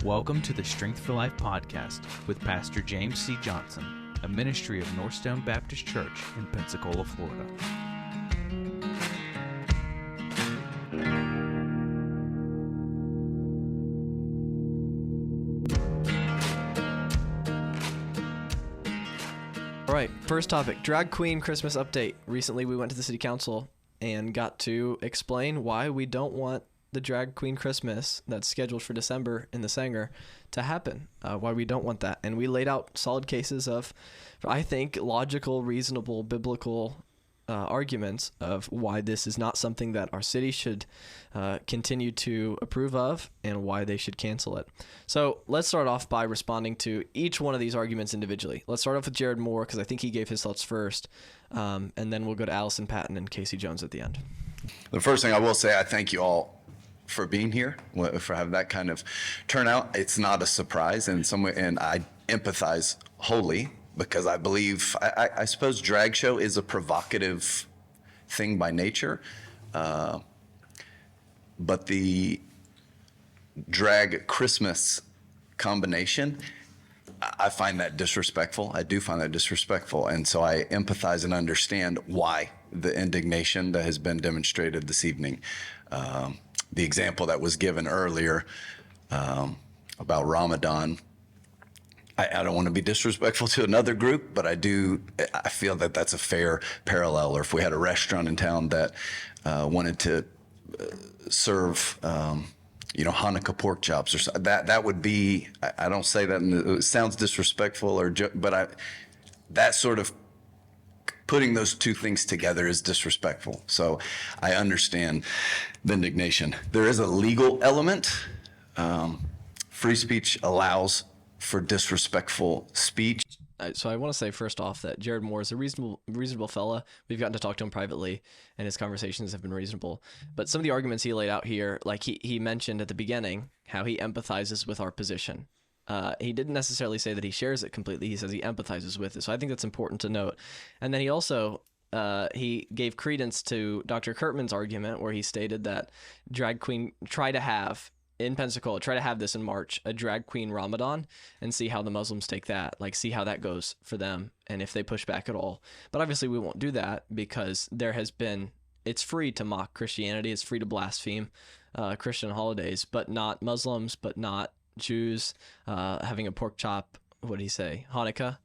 Welcome to the Strength for Life podcast with Pastor James C. Johnson, a ministry of NorthStone Baptist Church in Pensacola, Florida. All right, first topic, drag queen Christmas update. Recently we went to the city council and got to explain why we don't want the drag queen Christmas that's scheduled for December in the Sanger to happen, why we don't want that. And we laid out solid cases of, I think, logical, reasonable, biblical arguments of why this is not something that our city should continue to approve of and why they should cancel it. So let's start off by responding to each one of these arguments individually. Let's start off with Jared Moore because I think he gave his thoughts first, and then we'll go to Allison Patton and Casey Jones at the end. The first thing I will say, I thank you all for being here, for having that kind of turnout. It's not a surprise in some way, and I empathize wholly because I believe, I suppose drag show is a provocative thing by nature, but the drag Christmas combination, I find that disrespectful. I do find that disrespectful, and so I empathize and understand why the indignation that has been demonstrated this evening. The example that was given earlier about Ramadan, I don't want to be disrespectful to another group, but I feel that that's a fair parallel. Or if we had a restaurant in town that wanted to serve, Hanukkah pork chops or something, that would be, I don't say that, it sounds disrespectful, but that sort of putting those two things together is disrespectful. So I understand the indignation. There is a legal element. Free speech allows for disrespectful speech. So I want to say first off that Jared Moore is a reasonable fella. We've gotten to talk to him privately, and his conversations have been reasonable. But some of the arguments he laid out here, like he mentioned at the beginning, how he empathizes with our position. He didn't necessarily say that he shares it completely. He says he empathizes with it. So I think that's important to note. And then he also he gave credence to Dr. Kurtman's argument where he stated that drag queen try to have this in March, a drag queen Ramadan, and see how the Muslims take that, like see how that goes for them and if they push back at all. But obviously we won't do that because it's free to mock Christianity. It's free to blaspheme Christian holidays, but not Muslims, but not Jews, having a pork chop, what did he say? Hanukkah?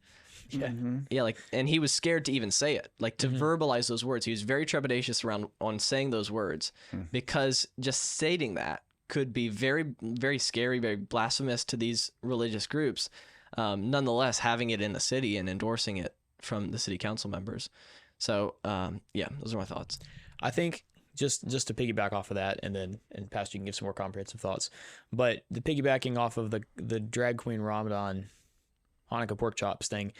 Yeah. Mm-hmm. Yeah, and he was scared to even say it, to verbalize those words. He was very trepidatious on saying those words because just stating that could be very, very scary, very blasphemous to these religious groups. Nonetheless, having it in the city and endorsing it from the city council members. So, those are my thoughts. I think just to piggyback off of that, and Pastor, you can give some more comprehensive thoughts. But the piggybacking off of the drag queen Ramadan Hanukkah pork chops thing,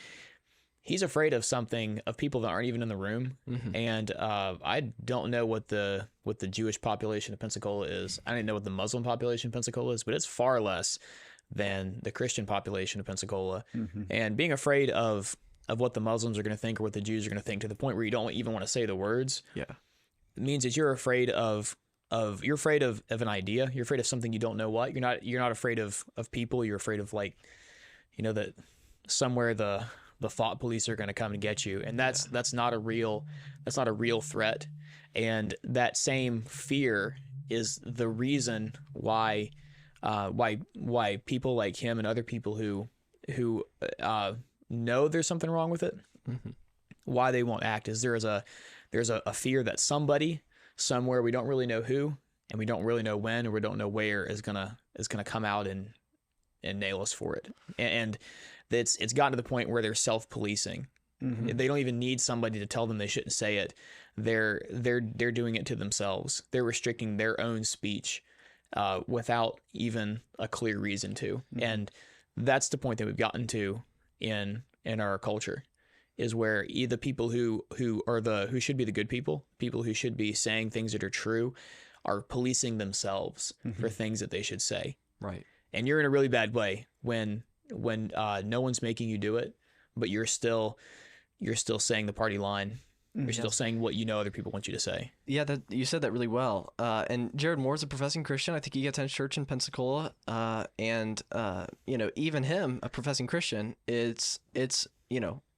he's afraid of people that aren't even in the room. Mm-hmm. And I don't know what the Jewish population of Pensacola is. I don't even know what the Muslim population of Pensacola is, but it's far less than the Christian population of Pensacola. Mm-hmm. And being afraid of what the Muslims are going to think or what the Jews are going to think to the point where you don't even want to say the words. Yeah. It means that you're afraid of an idea. You're afraid of something you don't know what. You're not afraid of people. You're afraid of that somewhere the thought police are going to come and get you. And that's not a real threat. And that same fear is the reason why people like him and other people who know there's something wrong with it, why they won't act is there's a fear that somebody somewhere, we don't really know who, and we don't really know when, or we don't know where, is gonna come out and nail us for it. And it's gotten to the point where they're self-policing. Mm-hmm. They don't even need somebody to tell them they shouldn't say it. They're doing it to themselves. They're restricting their own speech without even a clear reason to. Mm-hmm. And that's the point that we've gotten to in our culture, is where the people who should be the good people who should be saying things that are true, are policing themselves for things that they should say. Right. And you're in a really bad way when no one's making you do it, but you're still saying the party line You're still saying what you know other people want you to say. Yeah, that you said that really well. And Jared Moore's a professing Christian. I think he attends church in Pensacola. And even him, a professing Christian, it's it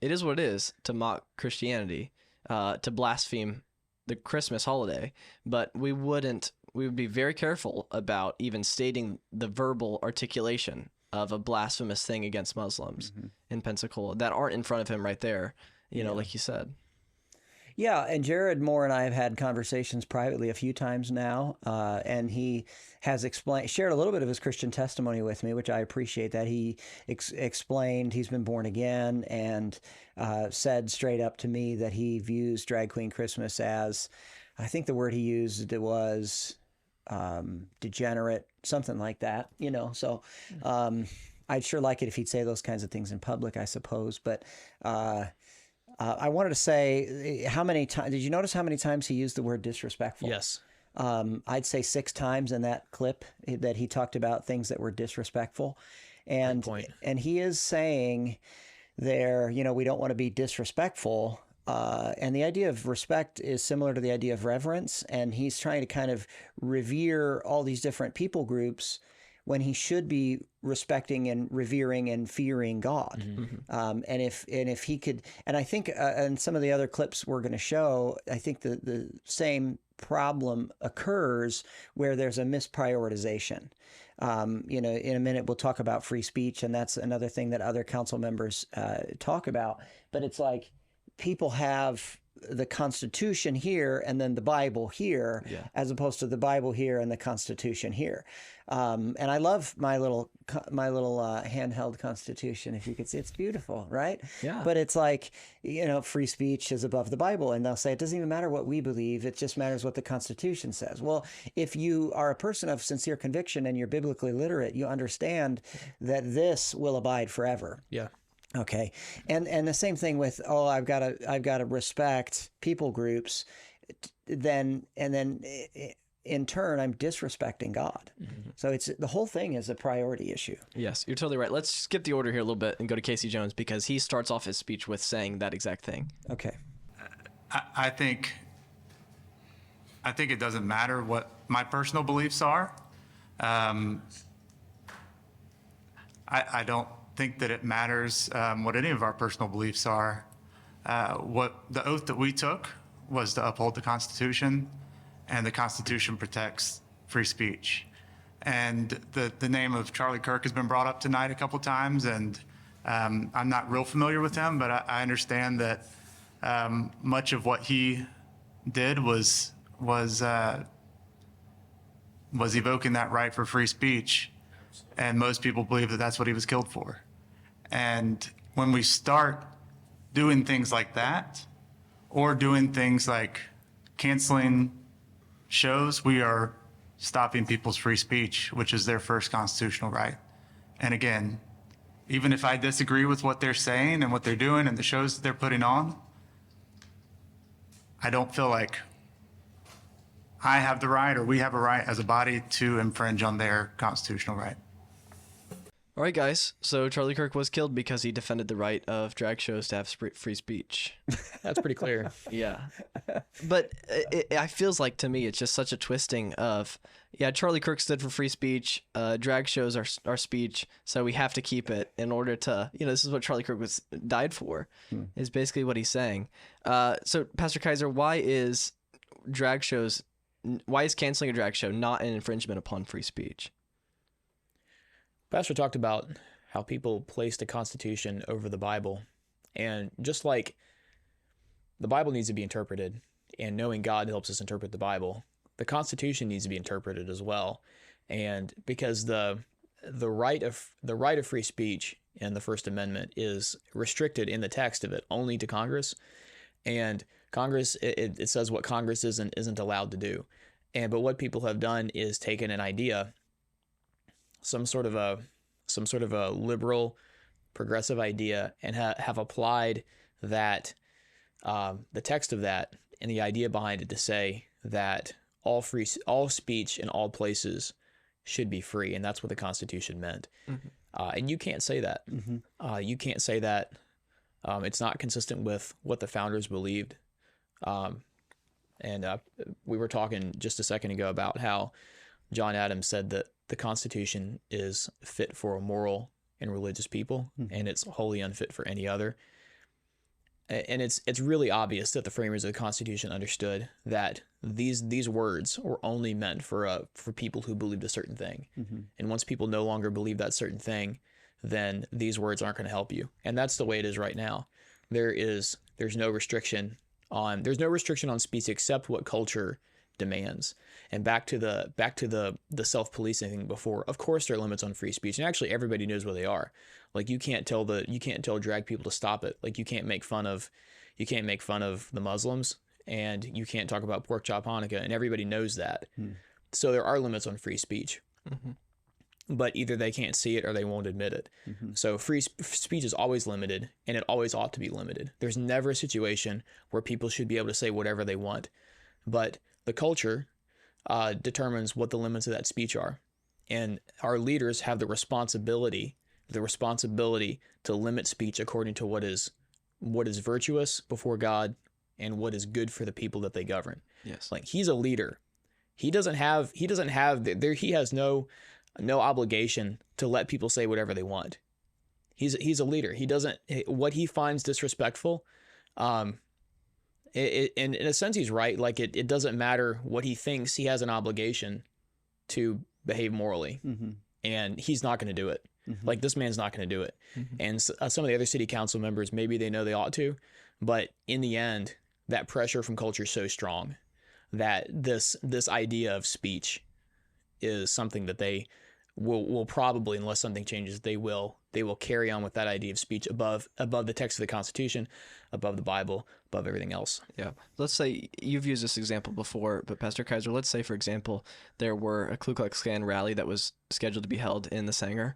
is what it is to mock Christianity, to blaspheme the Christmas holiday. But we would be very careful about even stating the verbal articulation of a blasphemous thing against Muslims in Pensacola that aren't in front of him right there, like you said. Yeah, and Jared Moore and I have had conversations privately a few times now, and he has shared a little bit of his Christian testimony with me, which I appreciate. That he explained he's been born again, and said straight up to me that he views Drag Queen Christmas as, I think the word he used was degenerate, something like that. So I'd sure like it if he'd say those kinds of things in public, I suppose, but. I wanted to say, how many times did you notice how many times he used the word disrespectful? Yes. I'd say 6 times in that clip that he talked about things that were disrespectful. And he is saying there, we don't want to be disrespectful. And the idea of respect is similar to the idea of reverence. And he's trying to kind of revere all these different people groups when he should be respecting and revering and fearing God. And if he could, and I think and some of the other clips we're going to show, I think the same problem occurs where there's a misprioritization. In a minute we'll talk about free speech, and that's another thing that other council members talk about. But it's like people have the Constitution here and then the Bible here, as opposed to the Bible here and the Constitution here. And I love my little handheld Constitution. If you could see, it's beautiful, right? Yeah. But it's like, free speech is above the Bible, and they'll say it doesn't even matter what we believe; it just matters what the Constitution says. Well, if you are a person of sincere conviction and you're biblically literate, you understand that this will abide forever. Yeah. Okay, and the same thing with I've got to respect people groups, then in turn I'm disrespecting God. So it's the whole thing is a priority issue. Yes, you're totally right. Let's skip the order here a little bit and go to Casey Jones, because he starts off his speech with saying that exact thing. Okay, I think it doesn't matter what my personal beliefs are. I don't think that it matters what any of our personal beliefs are. What the oath that we took was to uphold the Constitution, and the Constitution protects free speech. And the name of Charlie Kirk has been brought up tonight a couple times, and I'm not real familiar with him, but I understand that much of what he did was evoking that right for free speech, and most people believe that that's what he was killed for. And when we start doing things like that, or doing things like canceling shows, we are stopping people's free speech, which is their first constitutional right. And again, even if I disagree with what they're saying and what they're doing and the shows that they're putting on, I don't feel like I have the right, or we have a right as a body, to infringe on their constitutional right. All right, guys. So Charlie Kirk was killed because he defended the right of drag shows to have free speech. That's pretty clear. Yeah. But it feels like, to me, it's just such a twisting of, Charlie Kirk stood for free speech. Drag shows are speech, so we have to keep it in order to, this is what Charlie Kirk died for, is basically what he's saying. So, Pastor Kaiser, why is canceling a drag show not an infringement upon free speech? Pastor talked about how people place the Constitution over the Bible. And just like the Bible needs to be interpreted, and knowing God helps us interpret the Bible, the Constitution needs to be interpreted as well. And because the right of free speech in the First Amendment is restricted in the text of it only to Congress, and Congress, it says what Congress isn't allowed to do. But what people have done is taken an idea, some sort of a liberal, progressive idea, and have applied that the text of that and the idea behind it to say that all speech in all places should be free, and that's what the Constitution meant. And you can't say that. You can't say that. It's not consistent with what the founders believed. And we were talking just a second ago about how John Adams said that the Constitution is fit for a moral and religious people, and it's wholly unfit for any other. And it's really obvious that the framers of the Constitution understood that these words were only meant for people who believed a certain thing. And once people no longer believe that certain thing, then these words aren't going to help you. And that's the way it is right now. There's no restriction on speech except what culture demands. And back to the self-policing thing before, of course there are limits on free speech, and actually everybody knows where they are. Like you can't tell drag people to stop it. Like you can't make fun of the Muslims, and you can't talk about pork chop Hanukkah, and everybody knows that. So there are limits on free speech. But either they can't see it or they won't admit it. So free speech is always limited, and it always ought to be limited. There's never a situation where people should be able to say whatever they want. But the culture determines what the limits of that speech are. And our leaders have the responsibility to limit speech according to what is virtuous before God and what is good for the people that they govern. Yes. Like he's a leader. He has no obligation to let people say whatever they want. He's a leader. What he finds disrespectful, and in a sense he's right. Like it doesn't matter what he thinks. He has an obligation to behave morally, and he's not going to do it. Like this man's not going to do it. And some of the other city council members, maybe they know they ought to, but in the end, that pressure from culture is so strong that this idea of speech is something that they will probably, unless something changes, they will carry on with that idea of speech above the text of the Constitution, above the Bible, above everything else. Yeah. Let's say you've used this example before, but Pastor Kaiser, let's say, for example, there were a Ku Klux Klan rally that was scheduled to be held in the Sanger.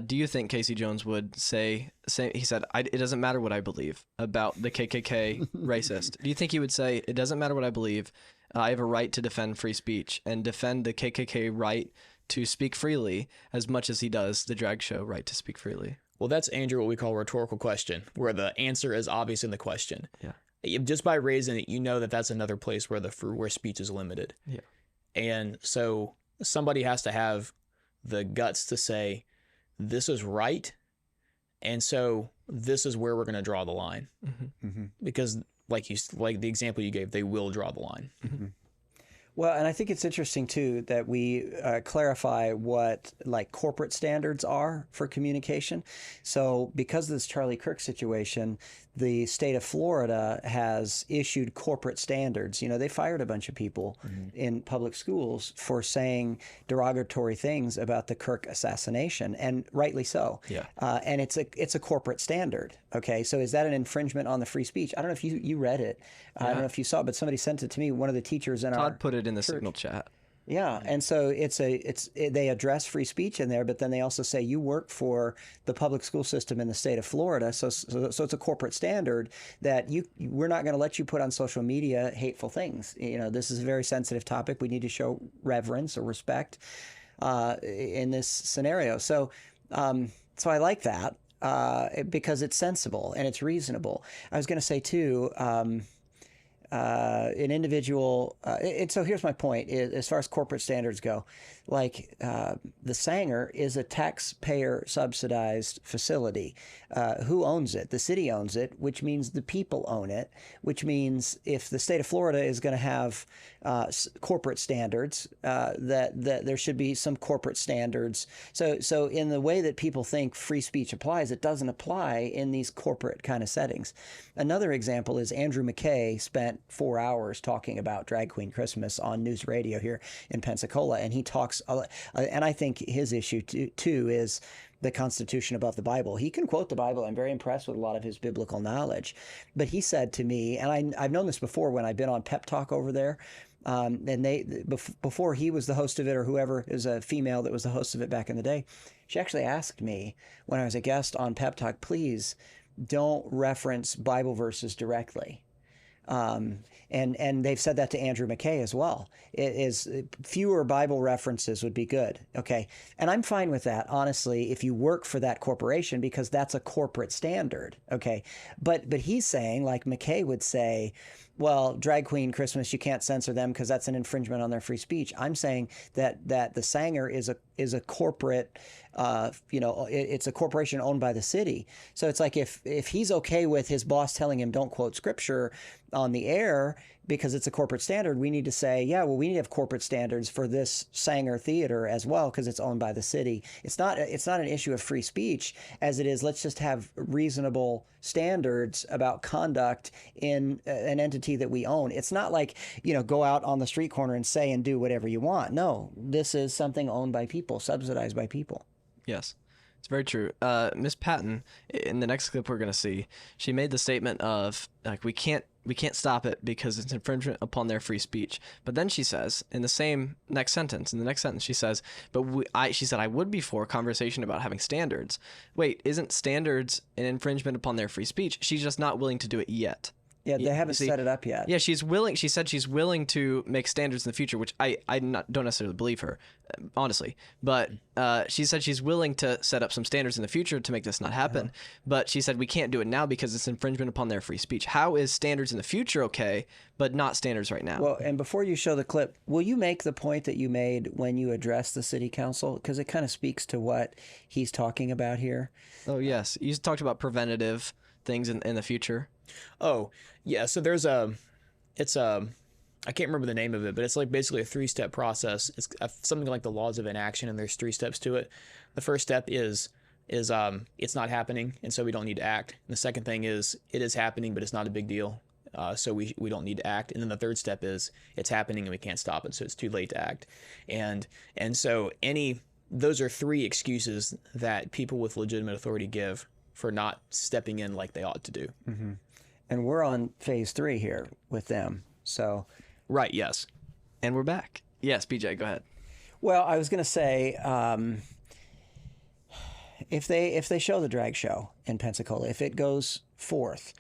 Do you think Casey Jones would say he said, it doesn't matter what I believe about the KKK racist. Do you think he would say, it doesn't matter what I believe, I have a right to defend free speech and defend the KKK right to speak freely as much as he does the drag show right to speak freely? Well, that's, Andrew, what we call a rhetorical question, where the answer is obvious in the question. Yeah. Just by raising it, you know that that's another place where where speech is limited. Yeah. And so somebody has to have the guts to say, this is right, and so this is where we're going to draw the line. Because like the example you gave, they will draw the line. Well, and I think it's interesting, too, that we clarify what like corporate standards are for communication. So because of this Charlie Kirk situation, the state of Florida has issued corporate standards. You know, they fired a bunch of people in public schools for saying derogatory things about the Kirk assassination, and rightly so. Yeah. And it's a corporate standard. Okay, so is that an infringement on the free speech? I don't know if you read it. I don't know if you saw it, but somebody sent it to me. One of the teachers in Todd put it in the church. Signal chat. Yeah, and so they address free speech in there, but then they also say you work for the public school system in the state of Florida, so it's a corporate standard that we're not going to let you put on social media hateful things. You know, this is a very sensitive topic. We need to show reverence or respect in this scenario. So I like that because it's sensible and it's reasonable. I was going to say too. An individual, and so here's my point, as far as corporate standards go, like the Sanger is a taxpayer subsidized facility. Who owns it? The city owns it, which means the people own it, which means if the state of Florida is going to have corporate standards, that there should be some corporate standards. So in the way that people think free speech applies, it doesn't apply in these corporate kind of settings. Another example is Andrew McKay spent 4 hours talking about Drag Queen Christmas on news radio here in Pensacola, and he talks, and I think his issue too is the Constitution above the Bible. He can quote the Bible. I'm very impressed with a lot of his biblical knowledge. But he said to me, and I've known this before when I've been on Pep Talk over there, and before he was the host of it, or whoever is a female that was the host of it back in the day, she actually asked me when I was a guest on Pep Talk, please don't reference Bible verses directly. And they've said that to Andrew McKay as well. It is fewer Bible references would be good. Okay. And I'm fine with that, honestly, if you work for that corporation, because that's a corporate standard. Okay. But he's saying, like McKay would say, well, drag queen Christmas, you can't censor them because that's an infringement on their free speech. I'm saying that the Sanger is a corporate, it's a corporation owned by the city. So it's like if he's okay with his boss telling him don't quote scripture on the air because it's a corporate standard, we need to say, yeah, well, we need to have corporate standards for this Sanger Theater as well because it's owned by the city. It's not an issue of free speech as it is, let's just have reasonable standards about conduct in an entity that we own. It's not like, go out on the street corner and say and do whatever you want. No, this is something owned by people, subsidized by people. Yes, it's very true. Miss Patton, in the next clip we're going to see, she made the statement of, like, we can't stop it because it's infringement upon their free speech. But then she says, in the next sentence, she says, she said, I would be for a conversation about having standards. Wait, isn't standards an infringement upon their free speech? She's just not willing to do it yet. Yeah, they haven't set it up yet. Yeah, she's willing. She said she's willing to make standards in the future, which I don't necessarily believe her, honestly. But she said she's willing to set up some standards in the future to make this not happen. But she said we can't do it now because it's infringement upon their free speech. How is standards in the future okay, but not standards right now? Well, and before you show the clip, will you make the point that you made when you addressed the city council? Because it kind of speaks to what he's talking about here. Oh, yes. You talked about preventative things in the future. Oh, yeah. So there's I can't remember the name of it, but it's like basically a 3-step process. It's something like the laws of inaction, and there's 3 steps to it. The first step is it's not happening, and so we don't need to act. And the second thing is it is happening, but it's not a big deal, so we don't need to act. And then the third step is it's happening and we can't stop it, so it's too late to act. And so those are 3 excuses that people with legitimate authority give for not stepping in like they ought to do. Mm-hmm. And we're on phase 3 here with them. So, right, yes. And we're back. Yes, BJ, go ahead. Well, I was going to say, if they show the drag show in Pensacola, if it goes forth,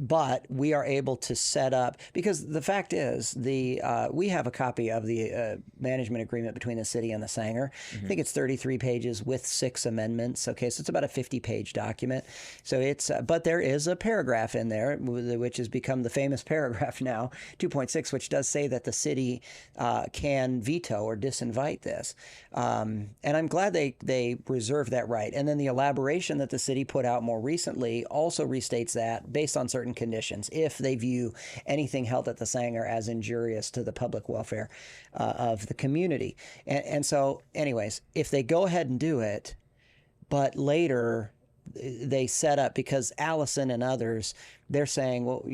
but we are able to set up, because the fact is, we have a copy of the management agreement between the city and the Sanger. Mm-hmm. I think it's 33 pages with 6 amendments. Okay, so it's about a 50-page document. So it's, but there is a paragraph in there, which has become the famous paragraph now, 2.6, which does say that the city can veto or disinvite this. And I'm glad they reserve that right. And then the elaboration that the city put out more recently also restates that based on certain conditions, if they view anything held at the Sanger as injurious to the public welfare of the community. And so, anyways, if they go ahead and do it, but later they set up, because Allison and others, they're saying, well,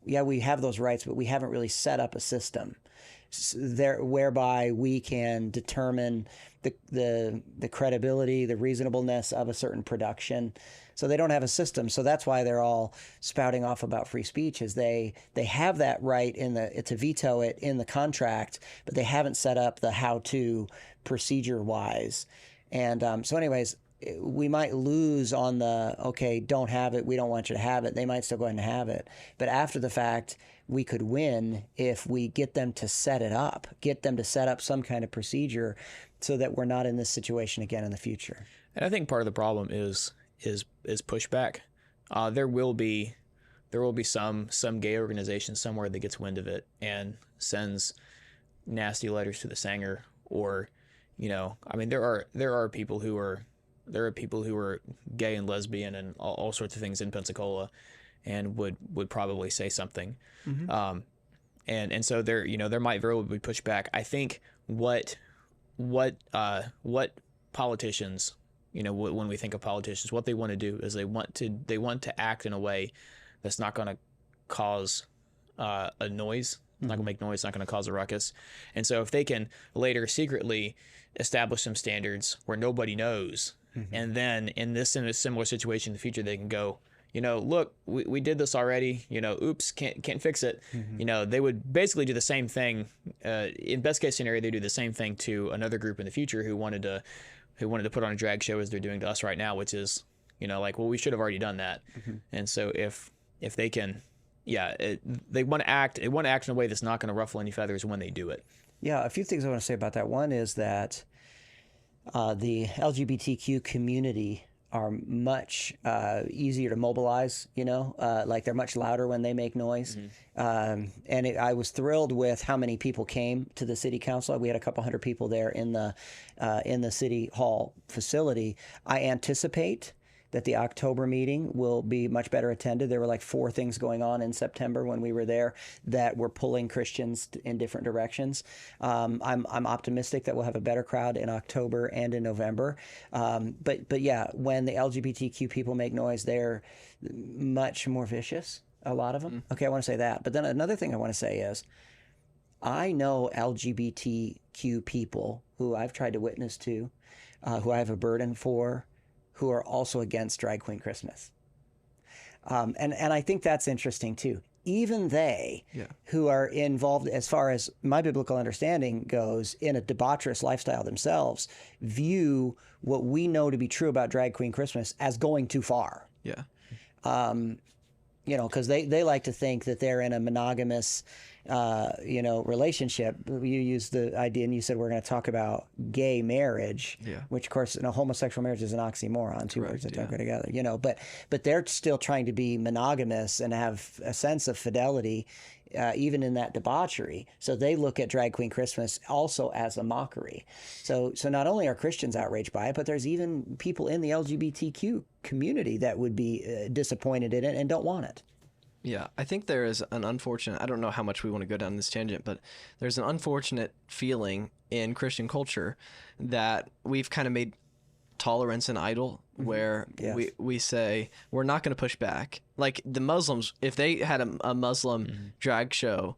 yeah, we have those rights, but we haven't really set up a system there whereby we can determine the credibility, the reasonableness of a certain production. So they don't have a system. So that's why they're all spouting off about free speech, is they have that right to veto it in the contract, but they haven't set up the how-to procedure-wise. And so anyways, we might lose on the, okay, don't have it, we don't want you to have it. They might still go ahead and have it. But after the fact, we could win if we get them to set it up, get them to set up some kind of procedure so that we're not in this situation again in the future. And I think part of the problem is pushback. There will be some gay organization somewhere that gets wind of it and sends nasty letters to the Sanger, or there are people who are gay and lesbian and all sorts of things in Pensacola, and would probably say something. Mm-hmm. And so there might very well be pushback. I think what politicians, when we think of politicians, what they want to do is they want to act in a way that's not going to cause a noise, not going to make noise, not going to cause a ruckus. And so if they can later secretly establish some standards where nobody knows, mm-hmm. and then in a similar situation in the future, they can go, look, we did this already, oops, can't fix it. Mm-hmm. They would basically do the same thing. In best case scenario, they do the same thing to another group in the future who wanted to put on a drag show as they're doing to us right now, which is, well, we should have already done that. Mm-hmm. And so if they can, they want to act in a way that's not going to ruffle any feathers when they do it. Yeah, a few things I want to say about that. One is that the LGBTQ community are much easier to mobilize, like they're much louder when they make noise. I was thrilled with how many people came to the city council. We had a couple hundred people there in the city hall facility. I anticipate that the October meeting will be much better attended. There were like 4 things going on in September when we were there that were pulling Christians in different directions. I'm optimistic that we'll have a better crowd in October and in November. But yeah, when the LGBTQ people make noise, they're much more vicious, a lot of them. Okay, I want to say that. But then another thing I want to say is, I know LGBTQ people who I've tried to witness to, who I have a burden for, who are also against Drag Queen Christmas. And I think that's interesting too. Even they, who are involved, as far as my biblical understanding goes, in a debaucherous lifestyle themselves, view what we know to be true about Drag Queen Christmas as going too far. Yeah. Because they like to think that they're in a monogamous, relationship. You used the idea, and you said we're going to talk about gay marriage, which, of course, homosexual marriage is an oxymoron. Two words that don't go together. But they're still trying to be monogamous and have a sense of fidelity, even in that debauchery. So they look at Drag Queen Christmas also as a mockery. So not only are Christians outraged by it, but there's even people in the LGBTQ community that would be disappointed in it and don't want it. Yeah, I think there is an unfortunate, I don't know how much we want to go down this tangent, but there's an unfortunate feeling in Christian culture that we've kind of made tolerance an idol, where we say we're not going to push back. Like the Muslims, if they had a Muslim drag show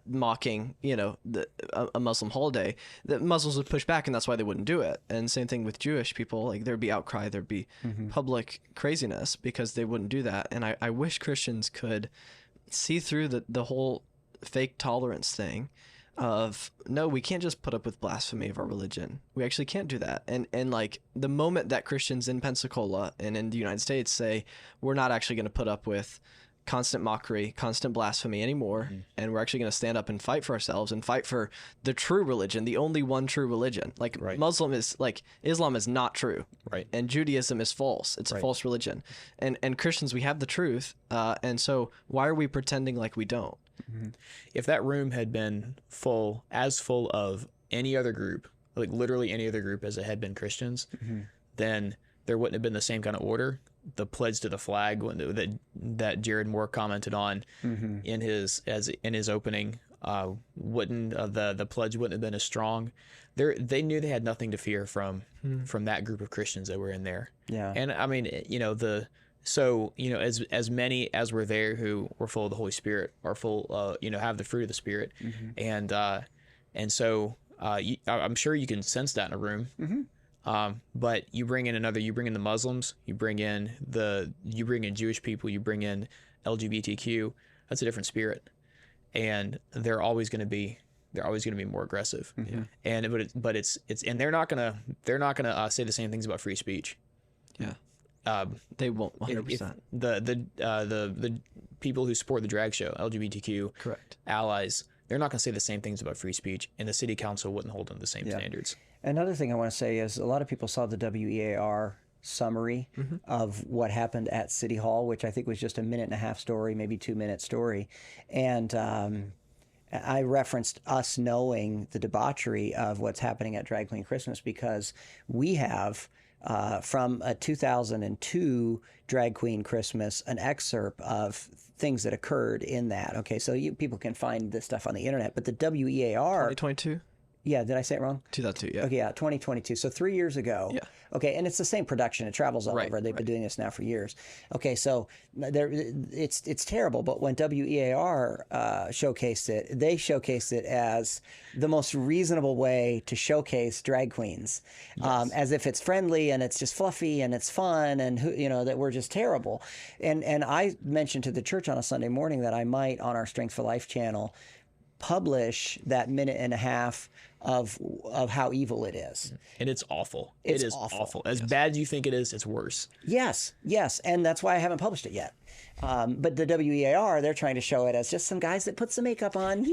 mocking, a Muslim holiday, the Muslims would push back, and that's why they wouldn't do it. And same thing with Jewish people, like there'd be outcry, there'd be public craziness because they wouldn't do that. And I wish Christians could see through the whole fake tolerance thing of, no, we can't just put up with blasphemy of our religion. We actually can't do that. And like the moment that Christians in Pensacola and in the United States say, we're not actually going to put up with constant mockery, constant blasphemy anymore, and we're actually going to stand up and fight for ourselves and fight for the true religion, the only one true religion. Like Islam is not true, and Judaism is false. It's a false religion, and Christians, we have the truth, and so why are we pretending like we don't? If that room had been full of any other group, like literally any other group as it had been Christians, then there wouldn't have been the same kind of order. The pledge to the flag that Jared Moore commented on in his opening wouldn't the pledge wouldn't have been as strong. They knew they had nothing to fear from that group of Christians that were in there. Yeah, and I mean, as many as were there who were full of the Holy Spirit are full, have the fruit of the Spirit, and so I'm sure you can sense that in a room. But you bring in the Muslims, you bring in Jewish people, you bring in LGBTQ, that's a different spirit. And they're always going to be more aggressive. And they're not going to say the same things about free speech. They won't 100%. The people who support the drag show, LGBTQ allies, they're not going to say the same things about free speech, and the city council wouldn't hold them to the same standards. Another thing I want to say is a lot of people saw the WEAR summary of what happened at City Hall, which I think was just a 1.5-minute story, maybe 2-minute story. And I referenced us knowing the debauchery of what's happening at Drag Queen Christmas because we have, from a 2002 Drag Queen Christmas, an excerpt of things that occurred in that. Okay, so people can find this stuff on the internet, but the WEAR... 2022? Yeah, did I say it wrong? 2002, yeah. Okay, yeah, 2022. So 3 years ago. Yeah. Okay, and it's the same production. It travels all over. They've been doing this now for years. Okay, so it's terrible. But when WEAR showcased it, they showcased it as the most reasonable way to showcase drag queens, as if it's friendly and it's just fluffy and it's fun and that we're just terrible. And I mentioned to the church on a Sunday morning that I might on our Strength for Life channel publish that minute and a half of how evil it is. And it's awful. It's It is awful. As bad as you think it is, it's worse. Yes, and that's why I haven't published it yet. But the WEAR, they're trying to show it as just some guys that put some makeup on.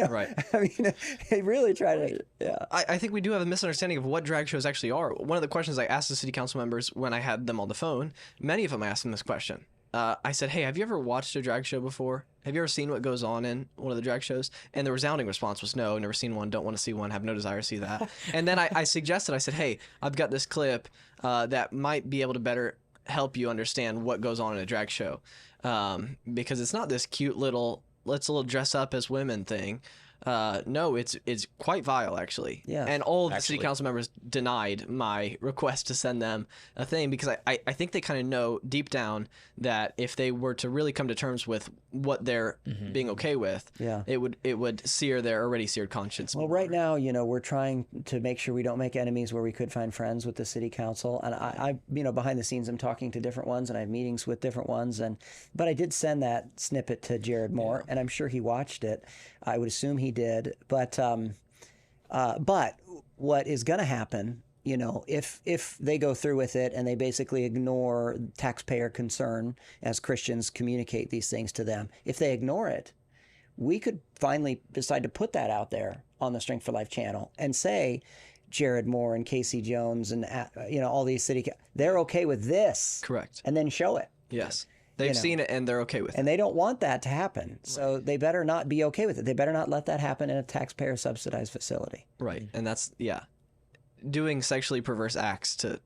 Right. I mean, they really try to. Yeah. I think we do have a misunderstanding of what drag shows actually are. One of the questions I asked the city council members when I had them on the phone, many of them I asked them this question. I said, hey, have you ever watched a drag show before? Have you ever seen what goes on in one of the drag shows? And the resounding response was no, never seen one, don't want to see one, have no desire to see that. And then I suggested, I said, hey, I've got this clip that might be able to better help you understand what goes on in a drag show. Because it's not this cute little, let's a little dress up as women thing. No, it's quite vile, actually. Yeah. And all of the city council members denied my request to send them a thing because I think they kind of know deep down that if they were to really come to terms with what they're being okay with, Yeah. it would sear their already seared conscience. Well, right now, we're trying to make sure we don't make enemies where we could find friends with the city council. And I behind the scenes, I'm talking to different ones, and I have meetings with different ones. But I did send that snippet to Jared Moore, and I'm sure he watched it. I would assume he did. But what is going to happen, if they go through with it and they basically ignore taxpayer concern as Christians communicate these things to them, if they ignore it, we could finally decide to put that out there on the Strength for Life channel and say, Jared Moore and Casey Jones and all these they're okay with this. Correct. And then show it. Yes. They've seen it and they're okay with it. And they don't want that to happen. So they better not be okay with it. They better not let that happen in a taxpayer subsidized facility. Right. And that's, doing sexually perverse acts to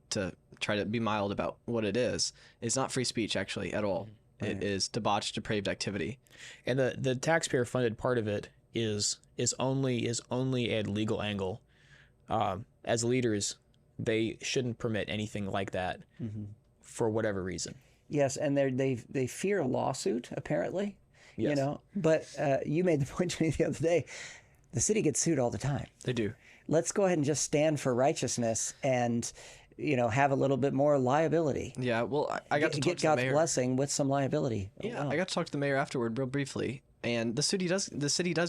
try to be mild about what it is not free speech, actually, at all. Right. It is debauched, depraved activity. And the taxpayer funded part of it is only a legal angle. As leaders, they shouldn't permit anything like that for whatever reason. Yes, and they fear a lawsuit, apparently. Yes. But you made the point to me the other day, the city gets sued all the time. They do. Let's go ahead and just stand for righteousness and, have a little bit more liability. Yeah, well, I got to talk get to the God's mayor. blessing with some liability. Yeah, I got to talk to the mayor afterward real briefly. And the city does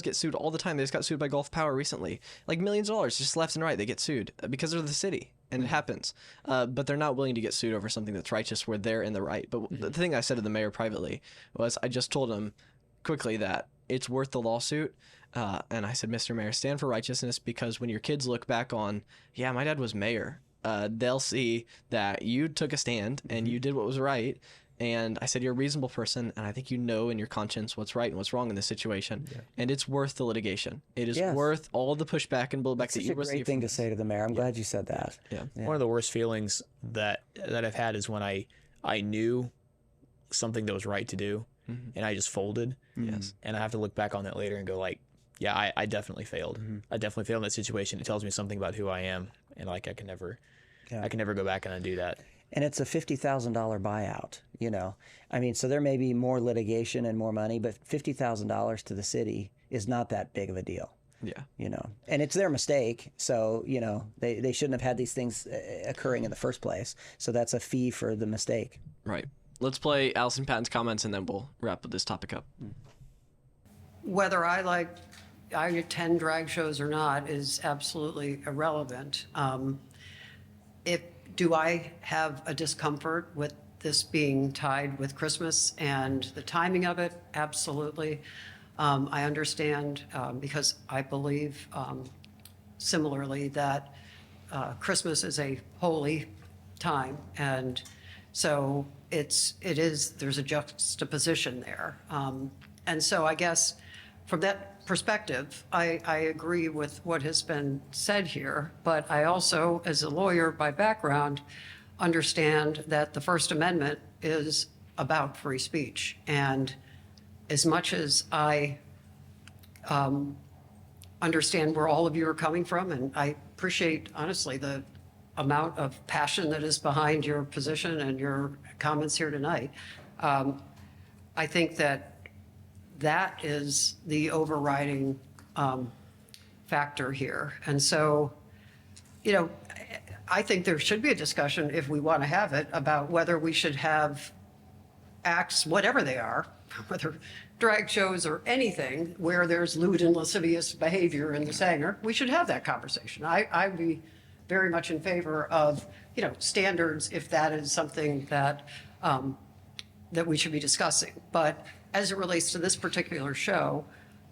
get sued all the time. They just got sued by Gulf Power recently. Like millions of dollars, just left and right. They get sued because they're the city, and it happens. But they're not willing to get sued over something that's righteous where they're in the right. But the thing I said to the mayor privately was I just told him quickly that it's worth the lawsuit. And I said, Mr. Mayor, stand for righteousness because when your kids look back on, my dad was mayor, they'll see that you took a stand and you did what was right. And I said, you're a reasonable person, and I think you know in your conscience what's right and what's wrong in this situation. Yeah. And it's worth the litigation. It is worth all the pushback and blowback that you receive. It's a great thing to say to the mayor. I'm glad you said that. Yeah. One of the worst feelings that I've had is when I knew something that was right to do, and I just folded. Yes. And I have to look back on that later and go like, I definitely failed. I definitely failed in that situation. It tells me something about who I am, and like I can never go back and undo that. And it's a $50,000 buyout, I mean, so there may be more litigation and more money, but $50,000 to the city is not that big of a deal. Yeah. And it's their mistake. So, they shouldn't have had these things occurring in the first place. So that's a fee for the mistake. Right. Let's play Allison Patton's comments and then we'll wrap this topic up. Whether I attend drag shows or not is absolutely irrelevant. Do I have a discomfort with this being tied with Christmas and the timing of it? Absolutely. I understand because I believe similarly that Christmas is a holy time, and so there's a juxtaposition there. And so I guess from that perspective, I agree with what has been said here, but I also, as a lawyer by background, understand that the First Amendment is about free speech. And as much as I understand where all of you are coming from, and I appreciate, honestly, the amount of passion that is behind your position and your comments here tonight, I think that is the overriding factor here. And so, I think there should be a discussion, if we want to have it, about whether we should have acts, whatever they are, whether drag shows or anything where there's lewd and lascivious behavior in the Sanger, we should have that conversation. I'd be very much in favor of, standards if that is something that that we should be discussing. But as it relates to this particular show,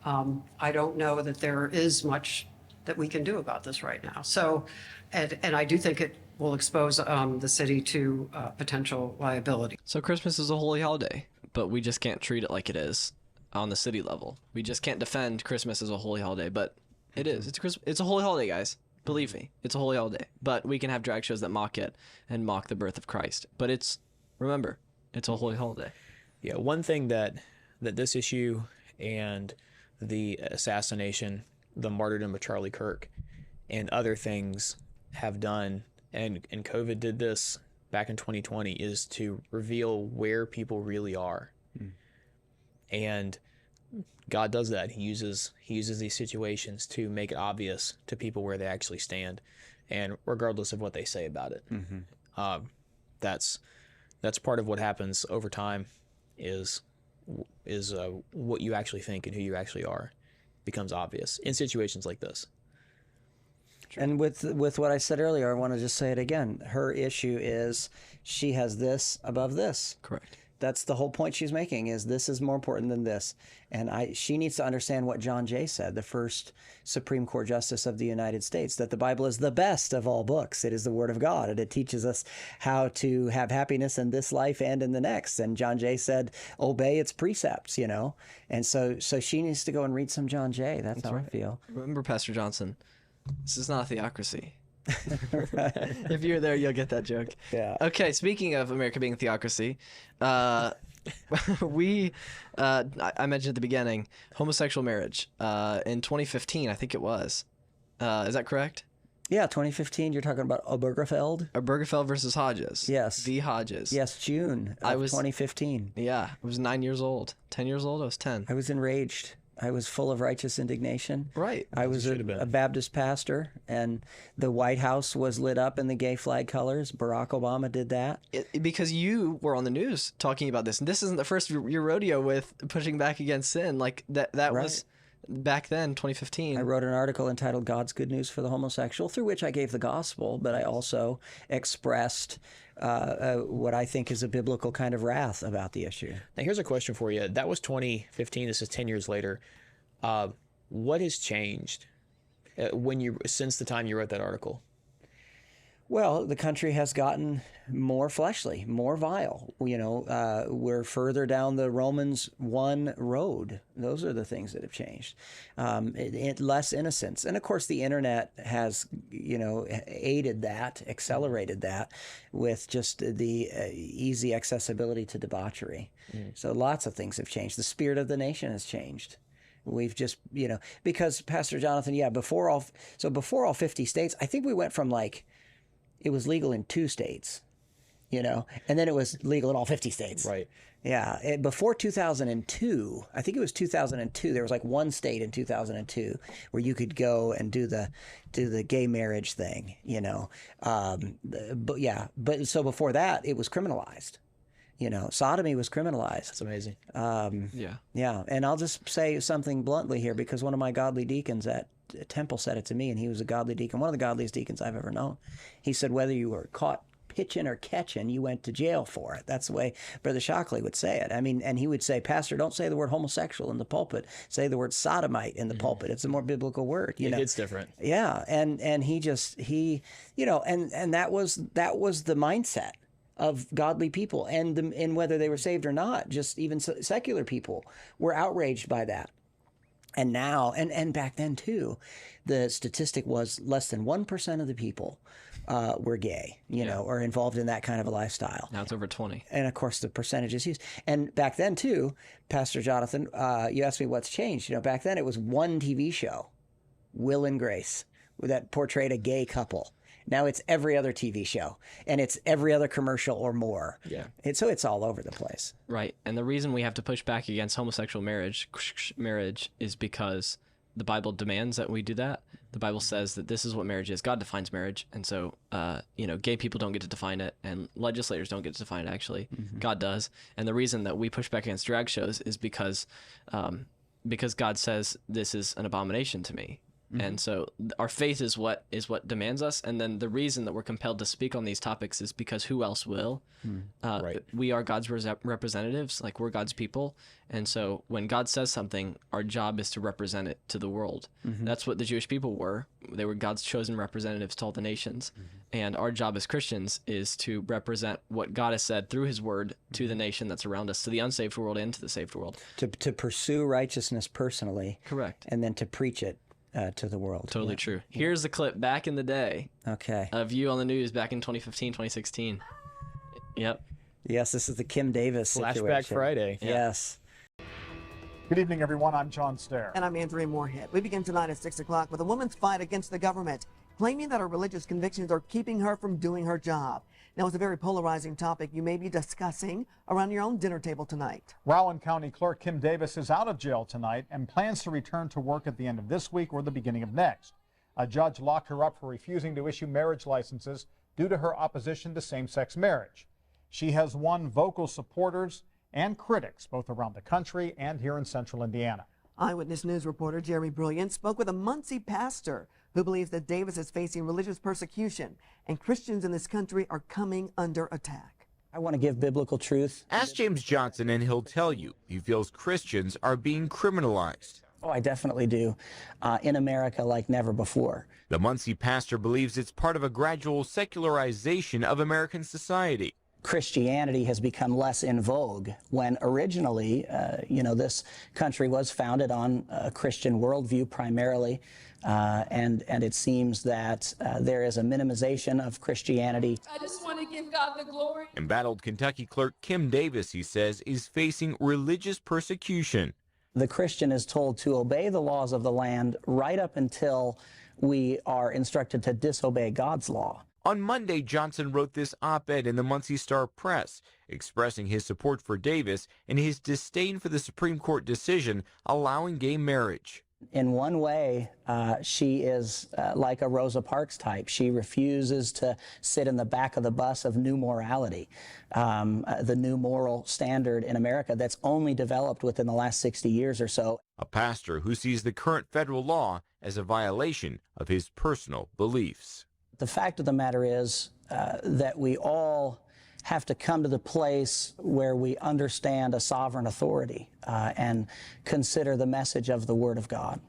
I don't know that there is much that we can do about this right now. So, and I do think it will expose the city to potential liability. So Christmas is a holy holiday, but we just can't treat it like it is on the city level. We just can't defend Christmas as a holy holiday, but it is. It's a holy holiday, guys. Believe me, it's a holy holiday. But we can have drag shows that mock it and mock the birth of Christ. But remember, it's a holy holiday. Yeah, one thing that this issue and the assassination, the martyrdom of Charlie Kirk, and other things have done, and COVID did this back in 2020, is to reveal where people really are. And God does that. He uses these situations to make it obvious to people where they actually stand, and regardless of what they say about it. That's part of what happens over time. Is what you actually think and who you actually are becomes obvious in situations like this. And with what I said earlier, I want to just say it again. Her issue is she has this above this. Correct. That's the whole point she's making, is this is more important than this. And she needs to understand what John Jay said, the first Supreme Court Justice of the United States, that the Bible is the best of all books. It is the Word of God, and it teaches us how to have happiness in this life and in the next. And John Jay said, obey its precepts, And so she needs to go and read some John Jay. That's how I feel. Remember, Pastor Johnson, this is not a theocracy. If you're there, you'll get that joke. Yeah. Okay, speaking of America being a theocracy, I mentioned at the beginning homosexual marriage in 2015, I think it was. Is that correct? Yeah, 2015. You're talking about Obergefell? Obergefell versus Hodges. Yes. V. Hodges. Yes, June of 2015. Yeah, I was 9 years old. 10 years old? I was 10. I was enraged. I was full of righteous indignation. Right. I was a Baptist pastor, and the White House was lit up in the gay flag colors. Barack Obama did that. Because you were on the news talking about this, and this isn't the first your rodeo with pushing back against sin. Like that right. Was back then, 2015. I wrote an article entitled God's Good News for the Homosexual, through which I gave the gospel, but I also expressed what I think is a biblical kind of wrath about the issue. Now, here's a question for you. That was 2015. This is 10 years later. What has changed since the time you wrote that article? Well, the country has gotten more fleshly, more vile. We're further down the Romans 1 road. Those are the things that have changed. Less innocence. And of course, the internet has, aided that, accelerated that with just the easy accessibility to debauchery. So lots of things have changed. The spirit of the nation has changed. We've just, because Pastor Jonathan, before all 50 states, I think we went from it was legal in 2 states, and then it was legal in all 50 states. Right. Yeah. Before 2002, I think it was 2002, there was one state in 2002 where you could go and do the gay marriage thing, But so before that, it was criminalized. Sodomy was criminalized. That's amazing. Yeah. And I'll just say something bluntly here, because one of my godly deacons at Temple said it to me, and he was a godly deacon, one of the godliest deacons I've ever known. He said, whether you were caught pitching or catching, you went to jail for it. That's the way Brother Shockley would say it. I mean, and he would say, Pastor, don't say the word homosexual in the pulpit. Say the word sodomite in the pulpit. It's a more biblical word. It's different. Yeah. And and that was the mindset of godly people, and whether they were saved or not, just even secular people were outraged by that. And now, and back then too, the statistic was less than 1% of the people were gay, or involved in that kind of a lifestyle. Now it's over 20. And of course, the percentage is huge. And back then too, Pastor Jonathan, you asked me what's changed. Back then it was one TV show, Will and Grace, that portrayed a gay couple. Now it's every other TV show, and it's every other commercial or more. Yeah. So it's all over the place. Right. And the reason we have to push back against homosexual marriage is because the Bible demands that we do that, The Bible says that this is what marriage is. God defines marriage. And so, gay people don't get to define it, and legislators don't get to define it, actually. God does. And the reason that we push back against drag shows is because God says this is an abomination to me. And so our faith is what demands us. And then the reason that we're compelled to speak on these topics is because who else will? Right. We are God's representatives, like we're God's people. And so when God says something, our job is to represent it to the world. That's what the Jewish people were. They were God's chosen representatives to all the nations. And our job as Christians is to represent what God has said through his word to the nation that's around us, to the unsaved world and to the saved world. To pursue righteousness personally. Correct. And then to preach it to the world. Totally true. Here's the clip back in the day. Okay. Of you on the news back in 2015, 2016. Yep. Yes, this is the Kim Davis Flashback situation. Friday. Yes. Good evening, everyone. I'm John Stair. And I'm Andrea Moorhead. We begin tonight at 6 o'clock with a woman's fight against the government, claiming that her religious convictions are keeping her from doing her job. Now, it's a very polarizing topic you may be discussing around your own dinner table tonight. Rowan County Clerk Kim Davis is out of jail tonight and plans to return to work at the end of this week or the beginning of next. A judge locked her up for refusing to issue marriage licenses due to her opposition to same-sex marriage. She has won vocal supporters and critics both around the country and here in central Indiana. Eyewitness News reporter Jeremy Brilliant spoke with a Muncie pastor who believes that Davis is facing religious persecution and Christians in this country are coming under attack. I want to give biblical truth. Ask James Johnson and he'll tell you he feels Christians are being criminalized. Oh, I definitely do. In America like never before. The Muncie pastor believes it's part of a gradual secularization of American society. Christianity has become less in vogue when originally, this country was founded on a Christian worldview primarily, and it seems that there is a minimization of Christianity. I just want to give God the glory. Embattled Kentucky clerk Kim Davis, he says, is facing religious persecution. The Christian is told to obey the laws of the land right up until we are instructed to disobey God's law. On Monday, Johnson wrote this op-ed in the Muncie Star-Press, expressing his support for Davis and his disdain for the Supreme Court decision allowing gay marriage. In one way, she is like a Rosa Parks type. She refuses to sit in the back of the bus of new morality, the new moral standard in America that's only developed within the last 60 years or so. A pastor who sees the current federal law as a violation of his personal beliefs. The fact of the matter is that we all have to come to the place where we understand a sovereign authority and consider the message of the Word of God.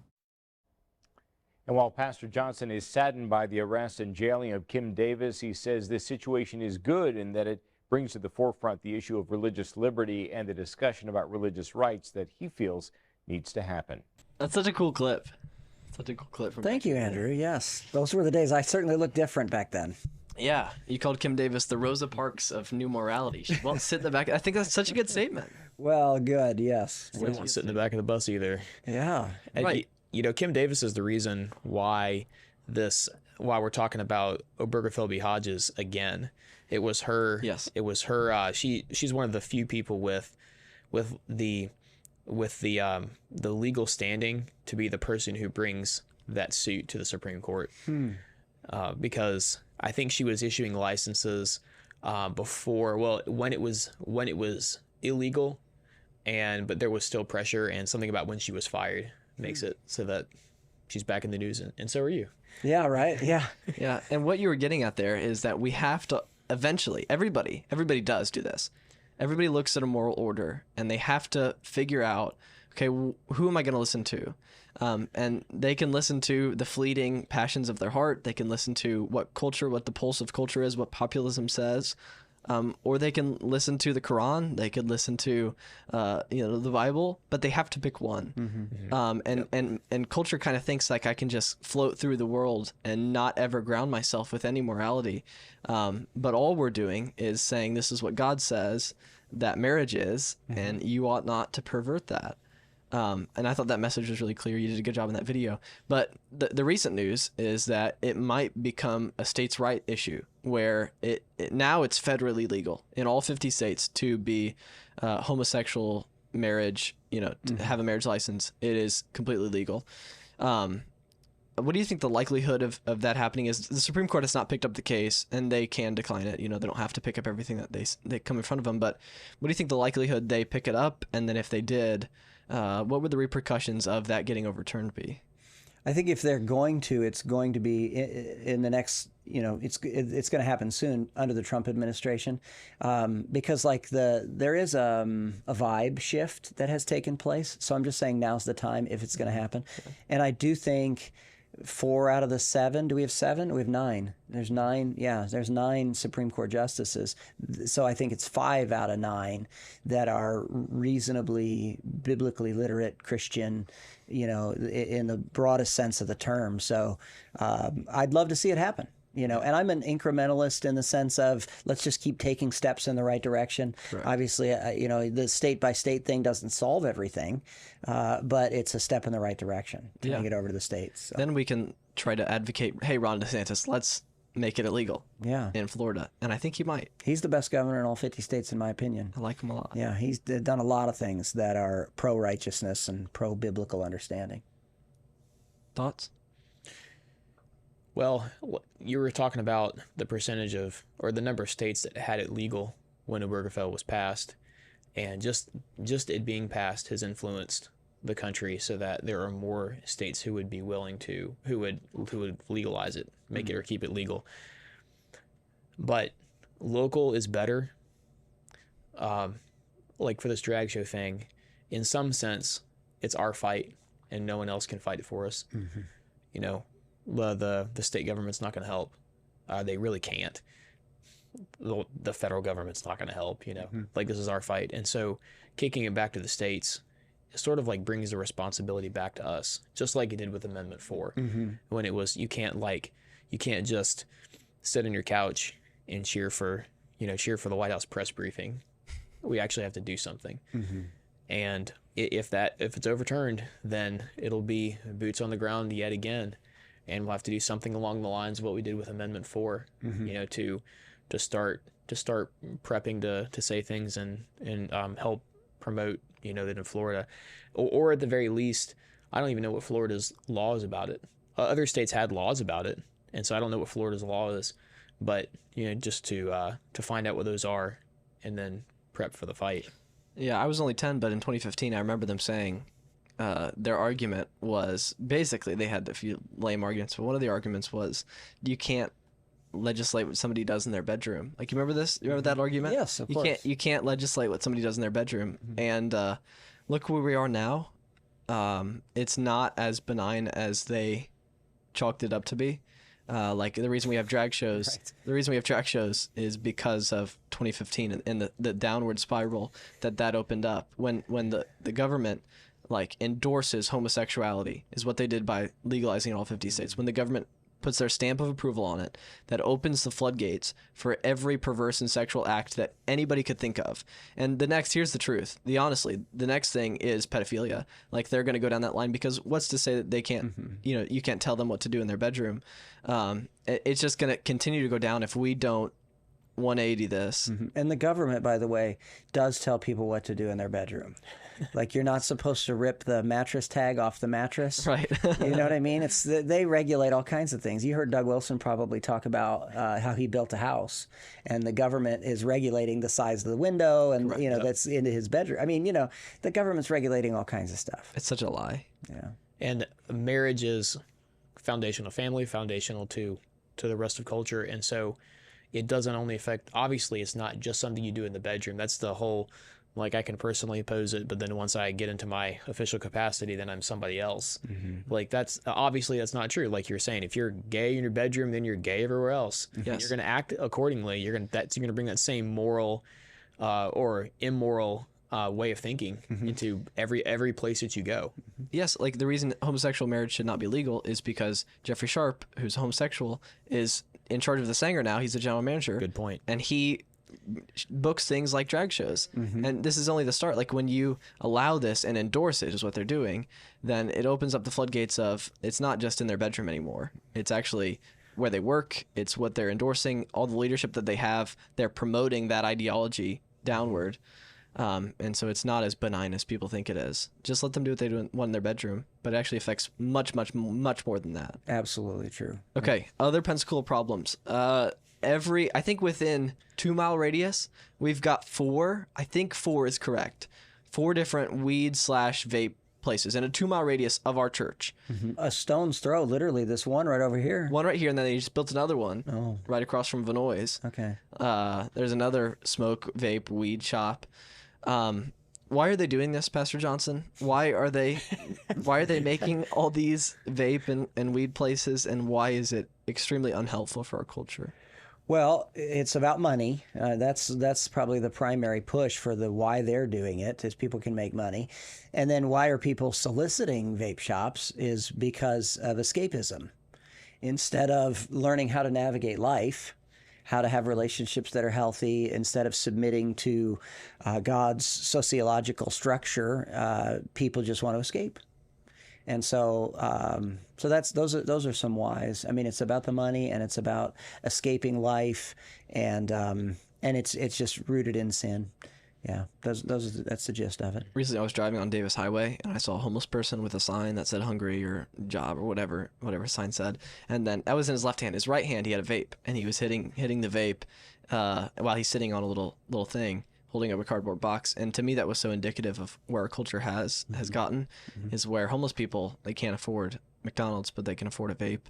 And while Pastor Johnson is saddened by the arrest and jailing of Kim Davis, he says this situation is good in that it brings to the forefront the issue of religious liberty and the discussion about religious rights that he feels needs to happen. That's such a cool clip. Such a cool clip from Thank you, Andrew. Yes, those were the days. I certainly looked different back then. Yeah, you called Kim Davis the Rosa Parks of new morality. She won't sit in the back. I think that's such a good statement. Well, good, yes. She won't sit in the back of the bus either. Yeah. And right. Kim Davis is the reason why we're talking about Obergefell v. Hodges again. It was her. Yes. It was her. She's one of the few people with the legal standing to be the person who brings that suit to the Supreme Court. Because I think she was issuing licenses when it was illegal, but there was still pressure, and something about when she was fired makes it so that she's back in the news, and so are you. Yeah, right. Yeah. Yeah, and what you were getting at there is that we have to eventually, everybody does do this. Everybody looks at a moral order, and they have to figure out, okay, who am I going to listen to? And they can listen to the fleeting passions of their heart. They can listen to what the pulse of culture is, what populism says. Or they can listen to the Quran. They could listen to, the Bible, but they have to pick one. Mm-hmm. And culture kind of thinks like I can just float through the world and not ever ground myself with any morality. But all we're doing is saying this is what God says that marriage is, and you ought not to pervert that. And I thought that message was really clear. You did a good job in that video. But the recent news is that it might become a states' right issue where now it's federally legal in all 50 states to be homosexual marriage, to have a marriage license. It is completely legal. what do you think the likelihood of that happening is? The Supreme Court has not picked up the case, and they can decline it. They don't have to pick up everything that they come in front of them. But what do you think the likelihood they pick it up? And then if they did, what would the repercussions of that getting overturned be? I think if they're going to, it's going to be in the next, it's going to happen soon under the Trump administration, because there is a vibe shift that has taken place. So I'm just saying now's the time if it's going to happen. And I do think 4 out of the 7, do we have 7? We have 9. There's 9. Yeah, there's 9 Supreme Court justices. So I think it's 5 out of 9 that are reasonably biblically literate Christian, in the broadest sense of the term. So I'd love to see it happen. And I'm an incrementalist in the sense of let's just keep taking steps in the right direction. Right. Obviously, the state by state thing doesn't solve everything, but it's a step in the right direction to get over to the states. So. Then we can try to advocate, hey, Ron DeSantis, let's make it illegal in Florida. And I think he might. He's the best governor in all 50 states, in my opinion. I like him a lot. Yeah, he's done a lot of things that are pro-righteousness and pro-biblical understanding. Thoughts? Well, you were talking about the percentage of, or the number of states that had it legal when Obergefell was passed, and just it being passed has influenced the country so that there are more states who would be willing to, who would legalize it, make it or keep it legal. But local is better. Like for this drag show thing, in some sense, it's our fight, and no one else can fight it for us. Mm-hmm. The state government's not going to help. They really can't. The federal government's not going to help, Like this is our fight. And so kicking it back to the states, it sort of like brings the responsibility back to us, just like it did with Amendment 4, when it was, you can't just sit on your couch and cheer for the White House press briefing. We actually have to do something. And if it's overturned, then it'll be boots on the ground yet again. And we'll have to do something along the lines of what we did with Amendment 4, to start prepping to say things and help promote, that in Florida, or at the very least, I don't even know what Florida's law is about it. Other states had laws about it, and so I don't know what Florida's law is, but just to find out what those are, and then prep for the fight. Yeah, I was only 10, but in 2015, I remember them saying. Their argument was basically they had a few lame arguments, but one of the arguments was you can't legislate what somebody does in their bedroom. Like, you remember this? You remember that argument? Yes, of course. You can't legislate what somebody does in their bedroom. And look where we are now. It's not as benign as they chalked it up to be. Like the reason we have drag shows, the reason we have drag shows is because of 2015 and the downward spiral that opened up when the government endorses homosexuality is what they did by legalizing in all 50 states. When the government puts their stamp of approval on it, that opens the floodgates for every perverse and sexual act that anybody could think of. And here's the truth. The next thing is pedophilia. Like, they're going to go down that line because what's to say that they can't, you can't tell them what to do in their bedroom. It's just going to continue to go down if we don't 180 this. And the government, by the way, does tell people what to do in their bedroom. Like, you're not supposed to rip the mattress tag off the mattress. Right. You know what I mean? They regulate all kinds of things. You heard Doug Wilson probably talk about how he built a house, and the government is regulating the size of the window, and that's into his bedroom. I mean, the government's regulating all kinds of stuff. It's such a lie. Yeah. And marriage is foundational, family foundational to the rest of culture, and so it doesn't only affect. Obviously, it's not just something you do in the bedroom. That's the whole. Like, I can personally oppose it, but then once I get into my official capacity, then I'm somebody else. Like, that's not true. Like you're saying, if you're gay in your bedroom, then you're gay everywhere else. Yes. And you're going to act accordingly. You're going to bring that same moral or immoral way of thinking into every place that you go. Yes, like the reason homosexual marriage should not be legal is because Jeffrey Sharp, who's homosexual, is in charge of the Sanger now. He's the general manager. Good point. And he books things like drag shows, and this is only the start. Like, when you allow this and endorse it is what they're doing, then it opens up the floodgates of it's not just in their bedroom anymore. It's actually where they work. It's what they're endorsing, all the leadership that they have. They're promoting that ideology downward. And so it's not as benign as people think it is. Just let them do what they want in their bedroom, but it actually affects much, much, much more than that. Absolutely true. Okay, other Pensacola problems. I think within 2-mile radius, we've got 4. I think 4 is correct. 4 different weed/vape places in a 2-mile radius of our church. A stone's throw, literally. This one right over here. One right here, and then they just built another one right across from Vinoy's. Okay. There's another smoke, vape, weed shop. Why are they doing this, Pastor Johnson? Why are they making all these vape and weed places, and why is it extremely unhelpful for our culture? Well, it's about money. That's probably the primary push for the why they're doing it, is people can make money. And then why are people soliciting vape shops is because of escapism. Instead of learning how to navigate life, how to have relationships that are healthy, instead of submitting to God's sociological structure, people just want to escape. And so, those are some whys. I mean, it's about the money, and it's about escaping life, and it's just rooted in sin. Yeah, that's the gist of it. Recently, I was driving on Davis Highway, and I saw a homeless person with a sign that said "hungry" or "job" or whatever sign said. And then that was in his left hand. His right hand, he had a vape, and he was hitting the vape while he's sitting on a little thing, holding up a cardboard box. And to me, that was so indicative of where our culture has gotten, is where homeless people, they can't afford McDonald's, but they can afford a vape.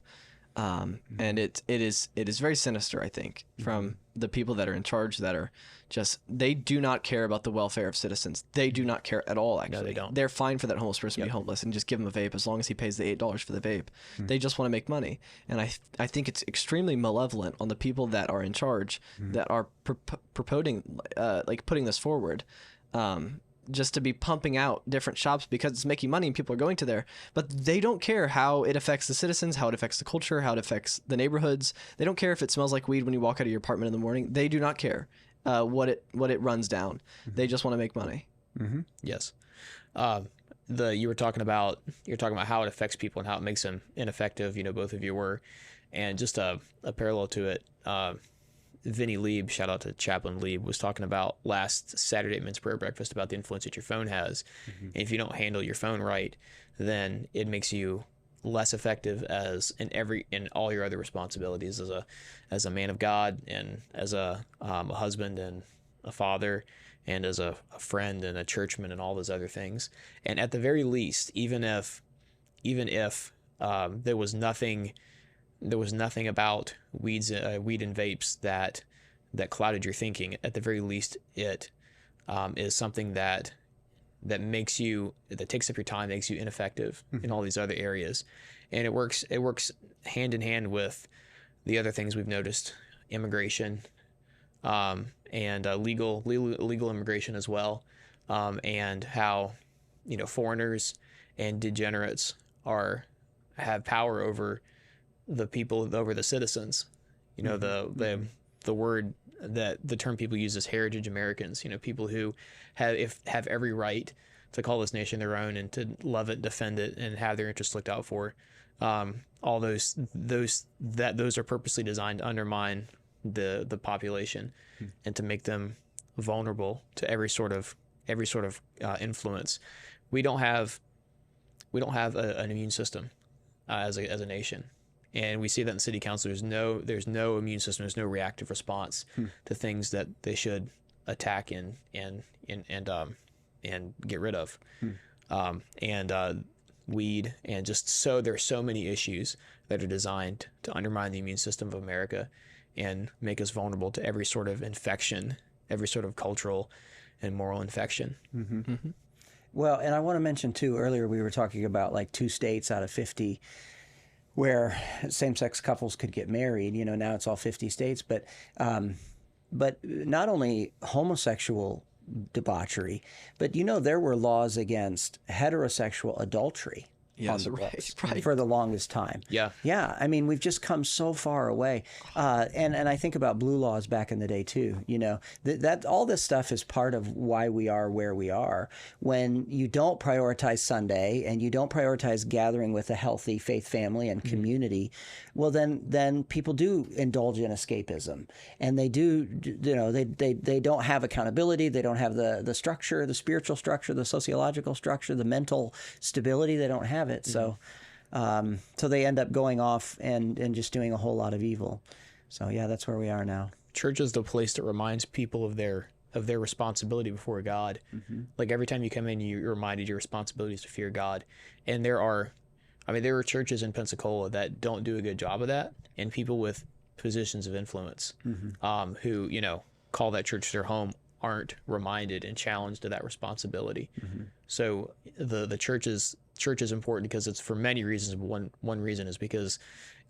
And it is very sinister, I think, from the people that are in charge, that are just, they do not care about the welfare of citizens. They do not care at all, actually. No, they don't. They're fine for that homeless person to be homeless and just give him a vape as long as he pays the $8 for the vape. They just want to make money. And I think it's extremely malevolent on the people that are in charge, that are putting this forward. Just to be pumping out different shops because it's making money and people are going to there. But they don't care how it affects the citizens, how it affects the culture, how it affects the neighborhoods. They don't care if it smells like weed when you walk out of your apartment in the morning. They do not care what it runs down. They just want to make money. Yes. You were talking about how it affects people and how it makes them ineffective. Both of you were, and just a parallel to it. Vinny Lieb, shout out to Chaplain Lieb, was talking about last Saturday at Men's Prayer Breakfast about the influence that your phone has. And if you don't handle your phone right, then it makes you less effective in all your other responsibilities as a man of God, and as a husband and a father, and as a friend and a churchman, and all those other things. And at the very least, even if there was nothing about weed and vapes that clouded your thinking, at the very least, it is something that takes up your time, makes you ineffective in all these other areas. And it works hand in hand with the other things we've noticed: immigration, and legal immigration as well, and how foreigners and degenerates have power over the people, over the citizens. The term people use is heritage Americans. People who have every right to call this nation their own and to love it, defend it, and have their interests looked out for. All those are purposely designed to undermine the population and to make them vulnerable to every sort of influence. We don't have an immune system as a nation. And we see that in city council. There's no immune system. There's no reactive response to things that they should attack and get rid of. Weed, and there's so many issues that are designed to undermine the immune system of America and make us vulnerable to every sort of infection, every sort of cultural and moral infection. Well, and I want to mention too, earlier we were talking about like 2 states out of 50 where same-sex couples could get married. Now it's all 50 states, but not only homosexual debauchery, but there were laws against heterosexual adultery Yes, on the right, books right. for the longest time. Yeah. Yeah. I mean, we've just come so far away. And I think about blue laws back in the day too. You know, that all this stuff is part of why we are where we are. When you don't prioritize Sunday and you don't prioritize gathering with a healthy faith family and community, well, then people do indulge in escapism, and they do, you know, they don't have accountability. They don't have the structure, the spiritual structure, the sociological structure, the mental stability. They don't have it. So they end up going off and just doing a whole lot of evil. So yeah, that's where we are now. Church is the place that reminds people of their responsibility before God. Like every time you come in, you're reminded your responsibility is to fear God. And there are churches in Pensacola that don't do a good job of that, and people with positions of influence who, you know, call that church their home aren't reminded and challenged to that responsibility. So the church is important because it's for many reasons. One reason is because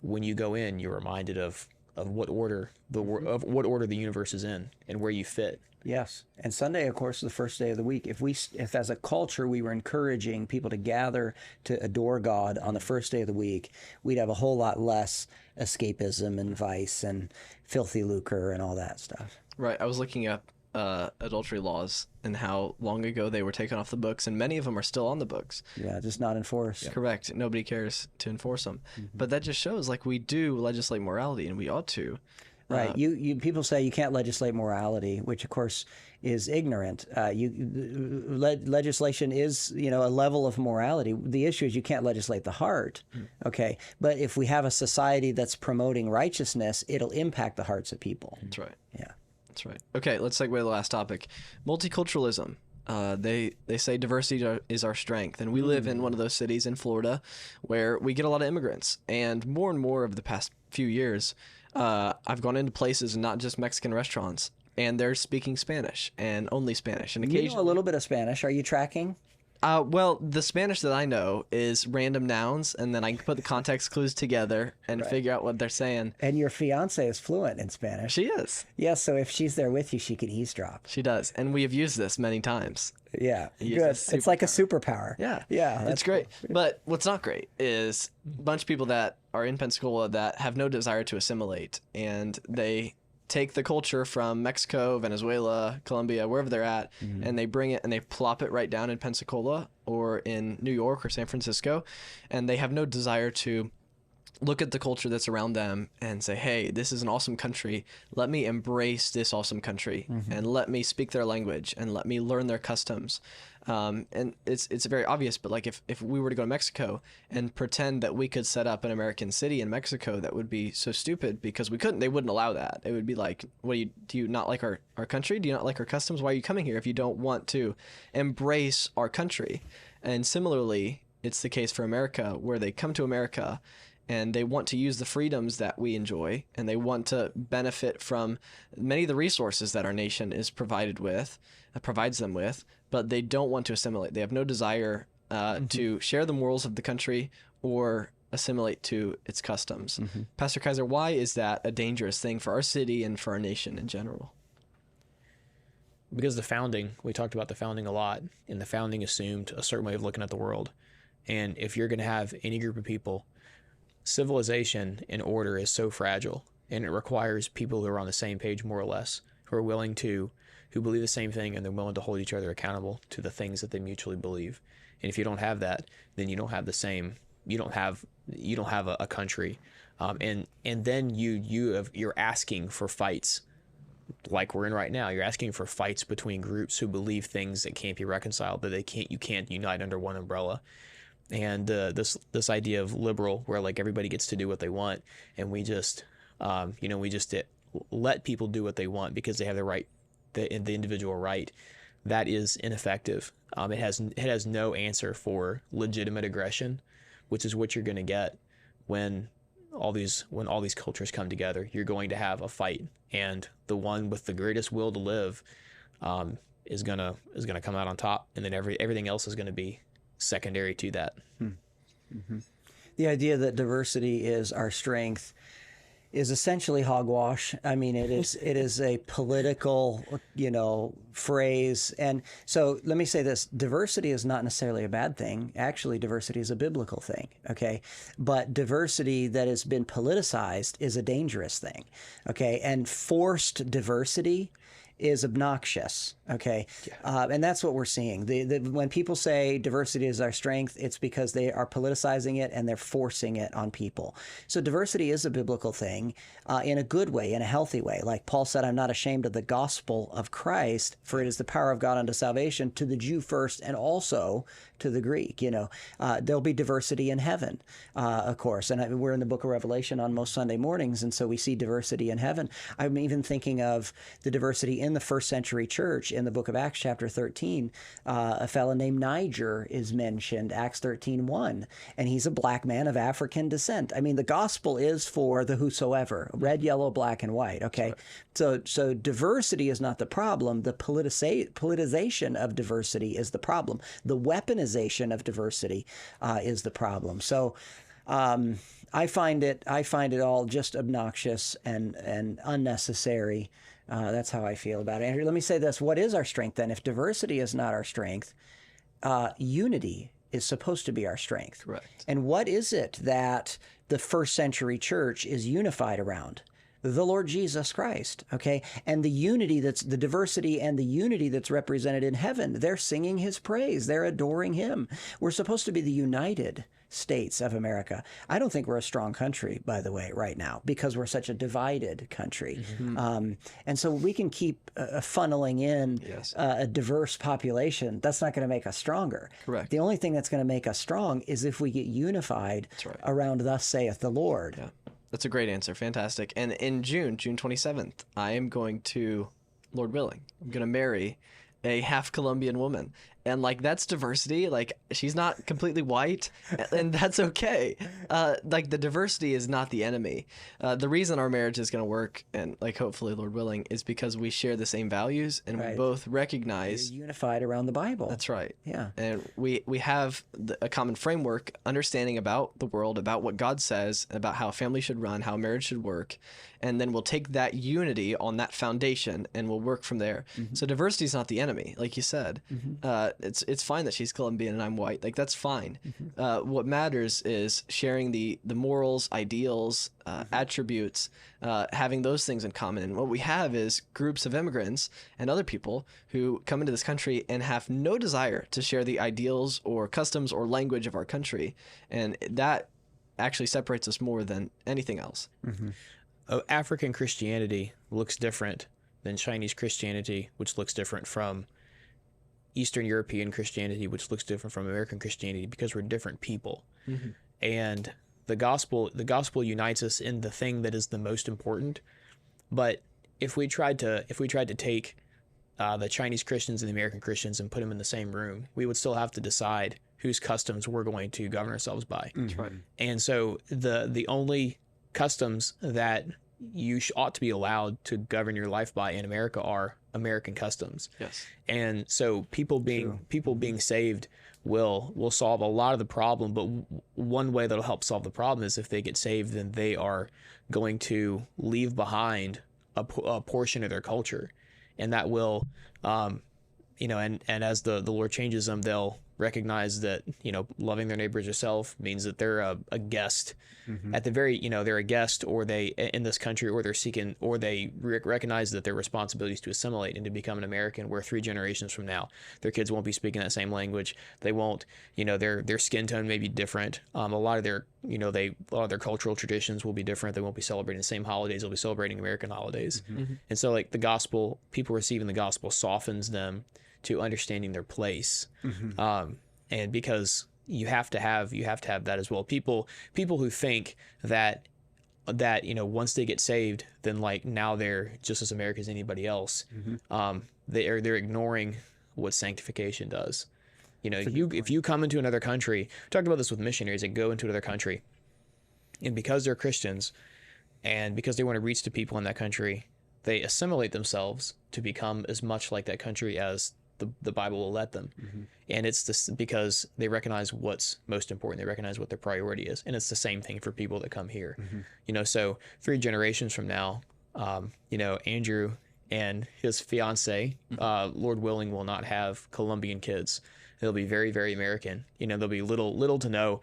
when you go in, you're reminded of what order the universe is in and where you fit. Yes. And Sunday, of course, is the first day of the week. If as a culture we were encouraging people to gather to adore God on the first day of the week, we'd have a whole lot less escapism and vice and filthy lucre and all that stuff. Right. I was looking up adultery laws and how long ago they were taken off the books, and many of them are still on the books. Yeah, just not enforced. Correct. Nobody cares to enforce them. But that just shows, like, we do legislate morality, and we ought to. Right. You people say you can't legislate morality, which of course is ignorant. Legislation is, you know, a level of morality. The issue is you can't legislate the heart. Okay. But if we have a society that's promoting righteousness, it'll impact the hearts of people. That's right. Yeah. That's right. Okay, let's segue to the last topic. Multiculturalism. They say diversity is our strength, and we live in one of those cities in Florida where we get a lot of immigrants. And more of the past few years, I've gone into places, and not just Mexican restaurants, and they're speaking Spanish and only Spanish. And occasionally, You know a little bit of Spanish. Are you tracking? Well, the Spanish that I know is random nouns, and then I can put the context clues together and figure out what they're saying. And your fiance is fluent in Spanish. She is. Yeah, so if she's there with you, she can eavesdrop. She does, and we have used this many times. Yeah, good. It's like a superpower. Yeah. Yeah. It's great. But what's not great is a bunch of people that are in Pensacola that have no desire to assimilate, and they take the culture from Mexico, Venezuela, Colombia, wherever they're at, and they bring it and they plop it right down in Pensacola or in New York or San Francisco, and they have no desire to look at the culture that's around them and say, hey, this is an awesome country. Let me embrace this awesome country and let me speak their language and let me learn their customs. And it's very obvious, but like if we were to go to Mexico and pretend that we could set up an American city in Mexico, that would be so stupid because we couldn't. They wouldn't allow that. It would be like, what do you not like our country? Do you not like our customs? Why are you coming here if you don't want to embrace our country? And similarly, it's the case for America, where they come to America and they want to use the freedoms that we enjoy, and they want to benefit from many of the resources that our nation is provides them with, but they don't want to assimilate. They have no desire to share the morals of the country or assimilate to its customs. Pastor Kaiser, why is that a dangerous thing for our city and for our nation in general? Because we talked about the founding a lot, and the founding assumed a certain way of looking at the world. And if you're going to have any group of people, civilization and order is so fragile, and it requires people who are on the same page, more or less, who believe the same thing, and they're willing to hold each other accountable to the things that they mutually believe. And if you don't have that, then you don't have a country. And then you're asking for fights like we're in right now. You're asking for fights between groups who believe things that can't be reconciled, that you can't unite under one umbrella. And this idea of liberal, where like everybody gets to do what they want, and we just let people do what they want because they have the right, the individual right, that is ineffective. It has no answer for legitimate aggression, which is what you're going to get when all these cultures come together. You're going to have a fight, and the one with the greatest will to live is gonna come out on top, and then everything else is going to be secondary to that. The idea that diversity is our strength is essentially hogwash. I mean, it is a political, phrase. And so let me say this: diversity is not necessarily a bad thing. Actually, diversity is a biblical thing. Okay, but diversity that has been politicized is a dangerous thing. Okay, and forced diversity is obnoxious. Okay, and that's what we're seeing. When people say diversity is our strength, it's because they are politicizing it and they're forcing it on people. So diversity is a biblical thing in a good way, in a healthy way. Like Paul said, I'm not ashamed of the gospel of Christ, for it is the power of God unto salvation to the Jew first and also to the Greek. There'll be diversity in heaven, of course. And we're in the book of Revelation on most Sunday mornings, and so we see diversity in heaven. I'm even thinking of the diversity in the first century church. In the book of Acts chapter 13, a fellow named Niger is mentioned, Acts 13:1, and he's a black man of African descent. I mean, the gospel is for the whosoever, red, yellow, black, and white, okay? Right. So diversity is not the problem. The politicization of diversity is the problem. The weaponization of diversity is the problem. So I find it all just obnoxious and unnecessary. That's how I feel about it. Andrew, let me say this. What is our strength then? If diversity is not our strength, unity is supposed to be our strength. Correct. And what is it that the first century church is unified around? The Lord Jesus Christ, okay? And the diversity and the unity that's represented in heaven. They're singing his praise. They're adoring him. We're supposed to be the United States of America. I don't think we're a strong country, by the way, right now, because we're such a divided country. Mm-hmm. And so we can keep funneling in a diverse population. That's not going to make us stronger. Correct. The only thing that's going to make us strong is if we get unified around thus saith the Lord. Yeah. That's a great answer. Fantastic. And in June 27th, I am going to, Lord willing, I'm going to marry a half Colombian woman. And that's diversity. She's not completely white, and that's okay. The diversity is not the enemy. The reason our marriage is going to work, and hopefully, Lord willing, is because we share the same values, and we both recognize you're unified around the Bible. That's right. Yeah. And we have a common framework, understanding about the world, about what God says, about how family should run, how marriage should work, and then we'll take that unity on that foundation, and we'll work from there. Mm-hmm. So diversity is not the enemy, like you said. Mm-hmm. It's fine that she's Colombian and I'm white. That's fine. Mm-hmm. What matters is sharing the morals, ideals, attributes, having those things in common. And what we have is groups of immigrants and other people who come into this country and have no desire to share the ideals or customs or language of our country. And that actually separates us more than anything else. Mm-hmm. African Christianity looks different than Chinese Christianity, which looks different from Eastern European Christianity, which looks different from American Christianity, because we're different people. Mm-hmm. And the gospel unites us in the thing that is the most important. But if we tried to take the Chinese Christians and the American Christians and put them in the same room, we would still have to decide whose customs we're going to govern ourselves by. That's right. And so the only customs that you ought to be allowed to govern your life by in America are American customs. Yes. And so people being saved will solve a lot of the problem, but one way that'll help solve the problem is if they get saved, then they are going to leave behind a portion of their culture, and that will and as the Lord changes them, they'll recognize that loving their neighbor as yourself means that they're a guest. Mm-hmm. At the very they're a guest, or they in this country, or they're seeking, or they recognize that their responsibilities to assimilate and to become an American, where 3 generations from now their kids won't be speaking that same language. They won't their skin tone may be different. A lot of their their cultural traditions will be different. They won't be celebrating the same holidays. They'll be celebrating American holidays. Mm-hmm. And so the gospel, people receiving the gospel softens them to understanding their place. Mm-hmm. And because you have to have that as well. People who think that once they get saved, then now they're just as American as anybody else. Mm-hmm. They're ignoring what sanctification does. If you come into another country, we talked about this with missionaries that go into another country, and because they're Christians and because they want to reach the people in that country, they assimilate themselves to become as much like that country as the Bible will let them. And it's this because they recognize what's most important. They recognize what their priority is. And it's the same thing for people that come here. So 3 generations from now, Andrew and his fiance, Lord willing, will not have Colombian kids. They'll be very, very American. There'll be little to no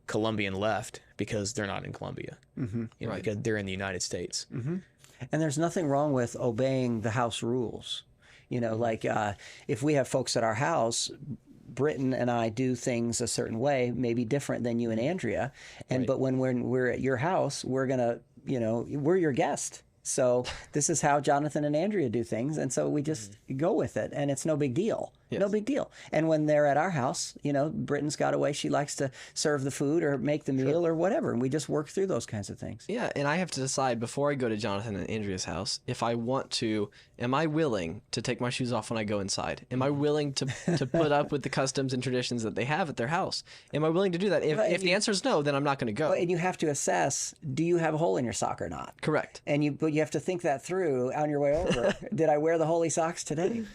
Colombian left because they're not in Colombia, because they're in the United States. And there's nothing wrong with obeying the house rules. If we have folks at our house, Britton and I do things a certain way, maybe different than you and Andrea. But when we're at your house, we're gonna, we're your guest. So this is how Jonathan and Andrea do things. And so we just go with it, and it's no big deal. No big deal. And when they're at our house, Britton's got a way she likes to serve the food or make the meal or whatever. And we just work through those kinds of things. Yeah, and I have to decide before I go to Jonathan and Andrea's house, if I want to, am I willing to take my shoes off when I go inside? Am I willing to put up with the customs and traditions that they have at their house? Am I willing to do that? If the answer is no, then I'm not going to go. And you have to assess, do you have a hole in your sock or not? Correct. But you have to think that through on your way over. Did I wear the holy socks today?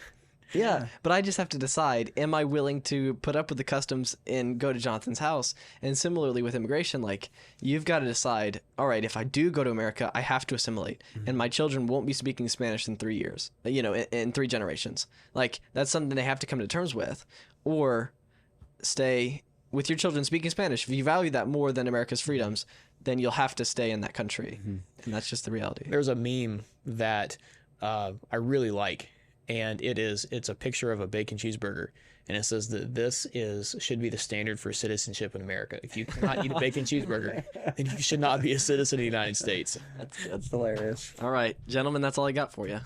Yeah, but I just have to decide, am I willing to put up with the customs and go to Jonathan's house? And similarly with immigration, you've got to decide, all right, if I do go to America, I have to assimilate. And my children won't be speaking Spanish in 3 years, in 3 generations. That's something they have to come to terms with. Or stay with your children speaking Spanish. If you value that more than America's freedoms, then you'll have to stay in that country. And that's just the reality. There's a meme that I really like. And it's a picture of a bacon cheeseburger, and it says that this should be the standard for citizenship in America. If you cannot eat a bacon cheeseburger, then you should not be a citizen of the United States. That's hilarious. All right, gentlemen, that's all I got for you.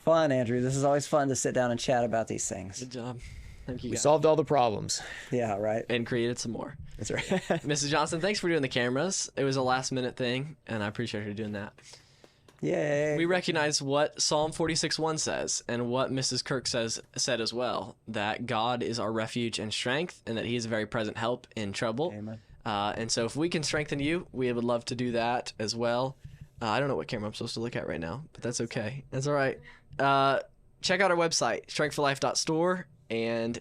Fun, Andrew. This is always fun to sit down and chat about these things. Good job. Thank you. We solved all the problems. Yeah, right. And created some more. That's right. Mrs. Johnson, thanks for doing the cameras. It was a last-minute thing, and I appreciate you doing that. Yay. We recognize what Psalm 46:1 says, and what Mrs. Kirk said as well, that God is our refuge and strength, and that he is a very present help in trouble. Amen. And so if we can strengthen you, we would love to do that as well. I don't know what camera I'm supposed to look at right now, but that's okay. That's all right. Check out our website, strengthforlife.store and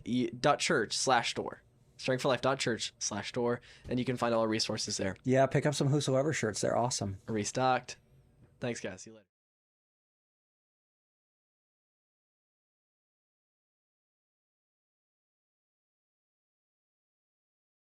.church/store. strengthforlife.church/store, and you can find all our resources there. Yeah, pick up some Whosoever shirts. They're awesome. Restocked. Thanks, guys. See you later.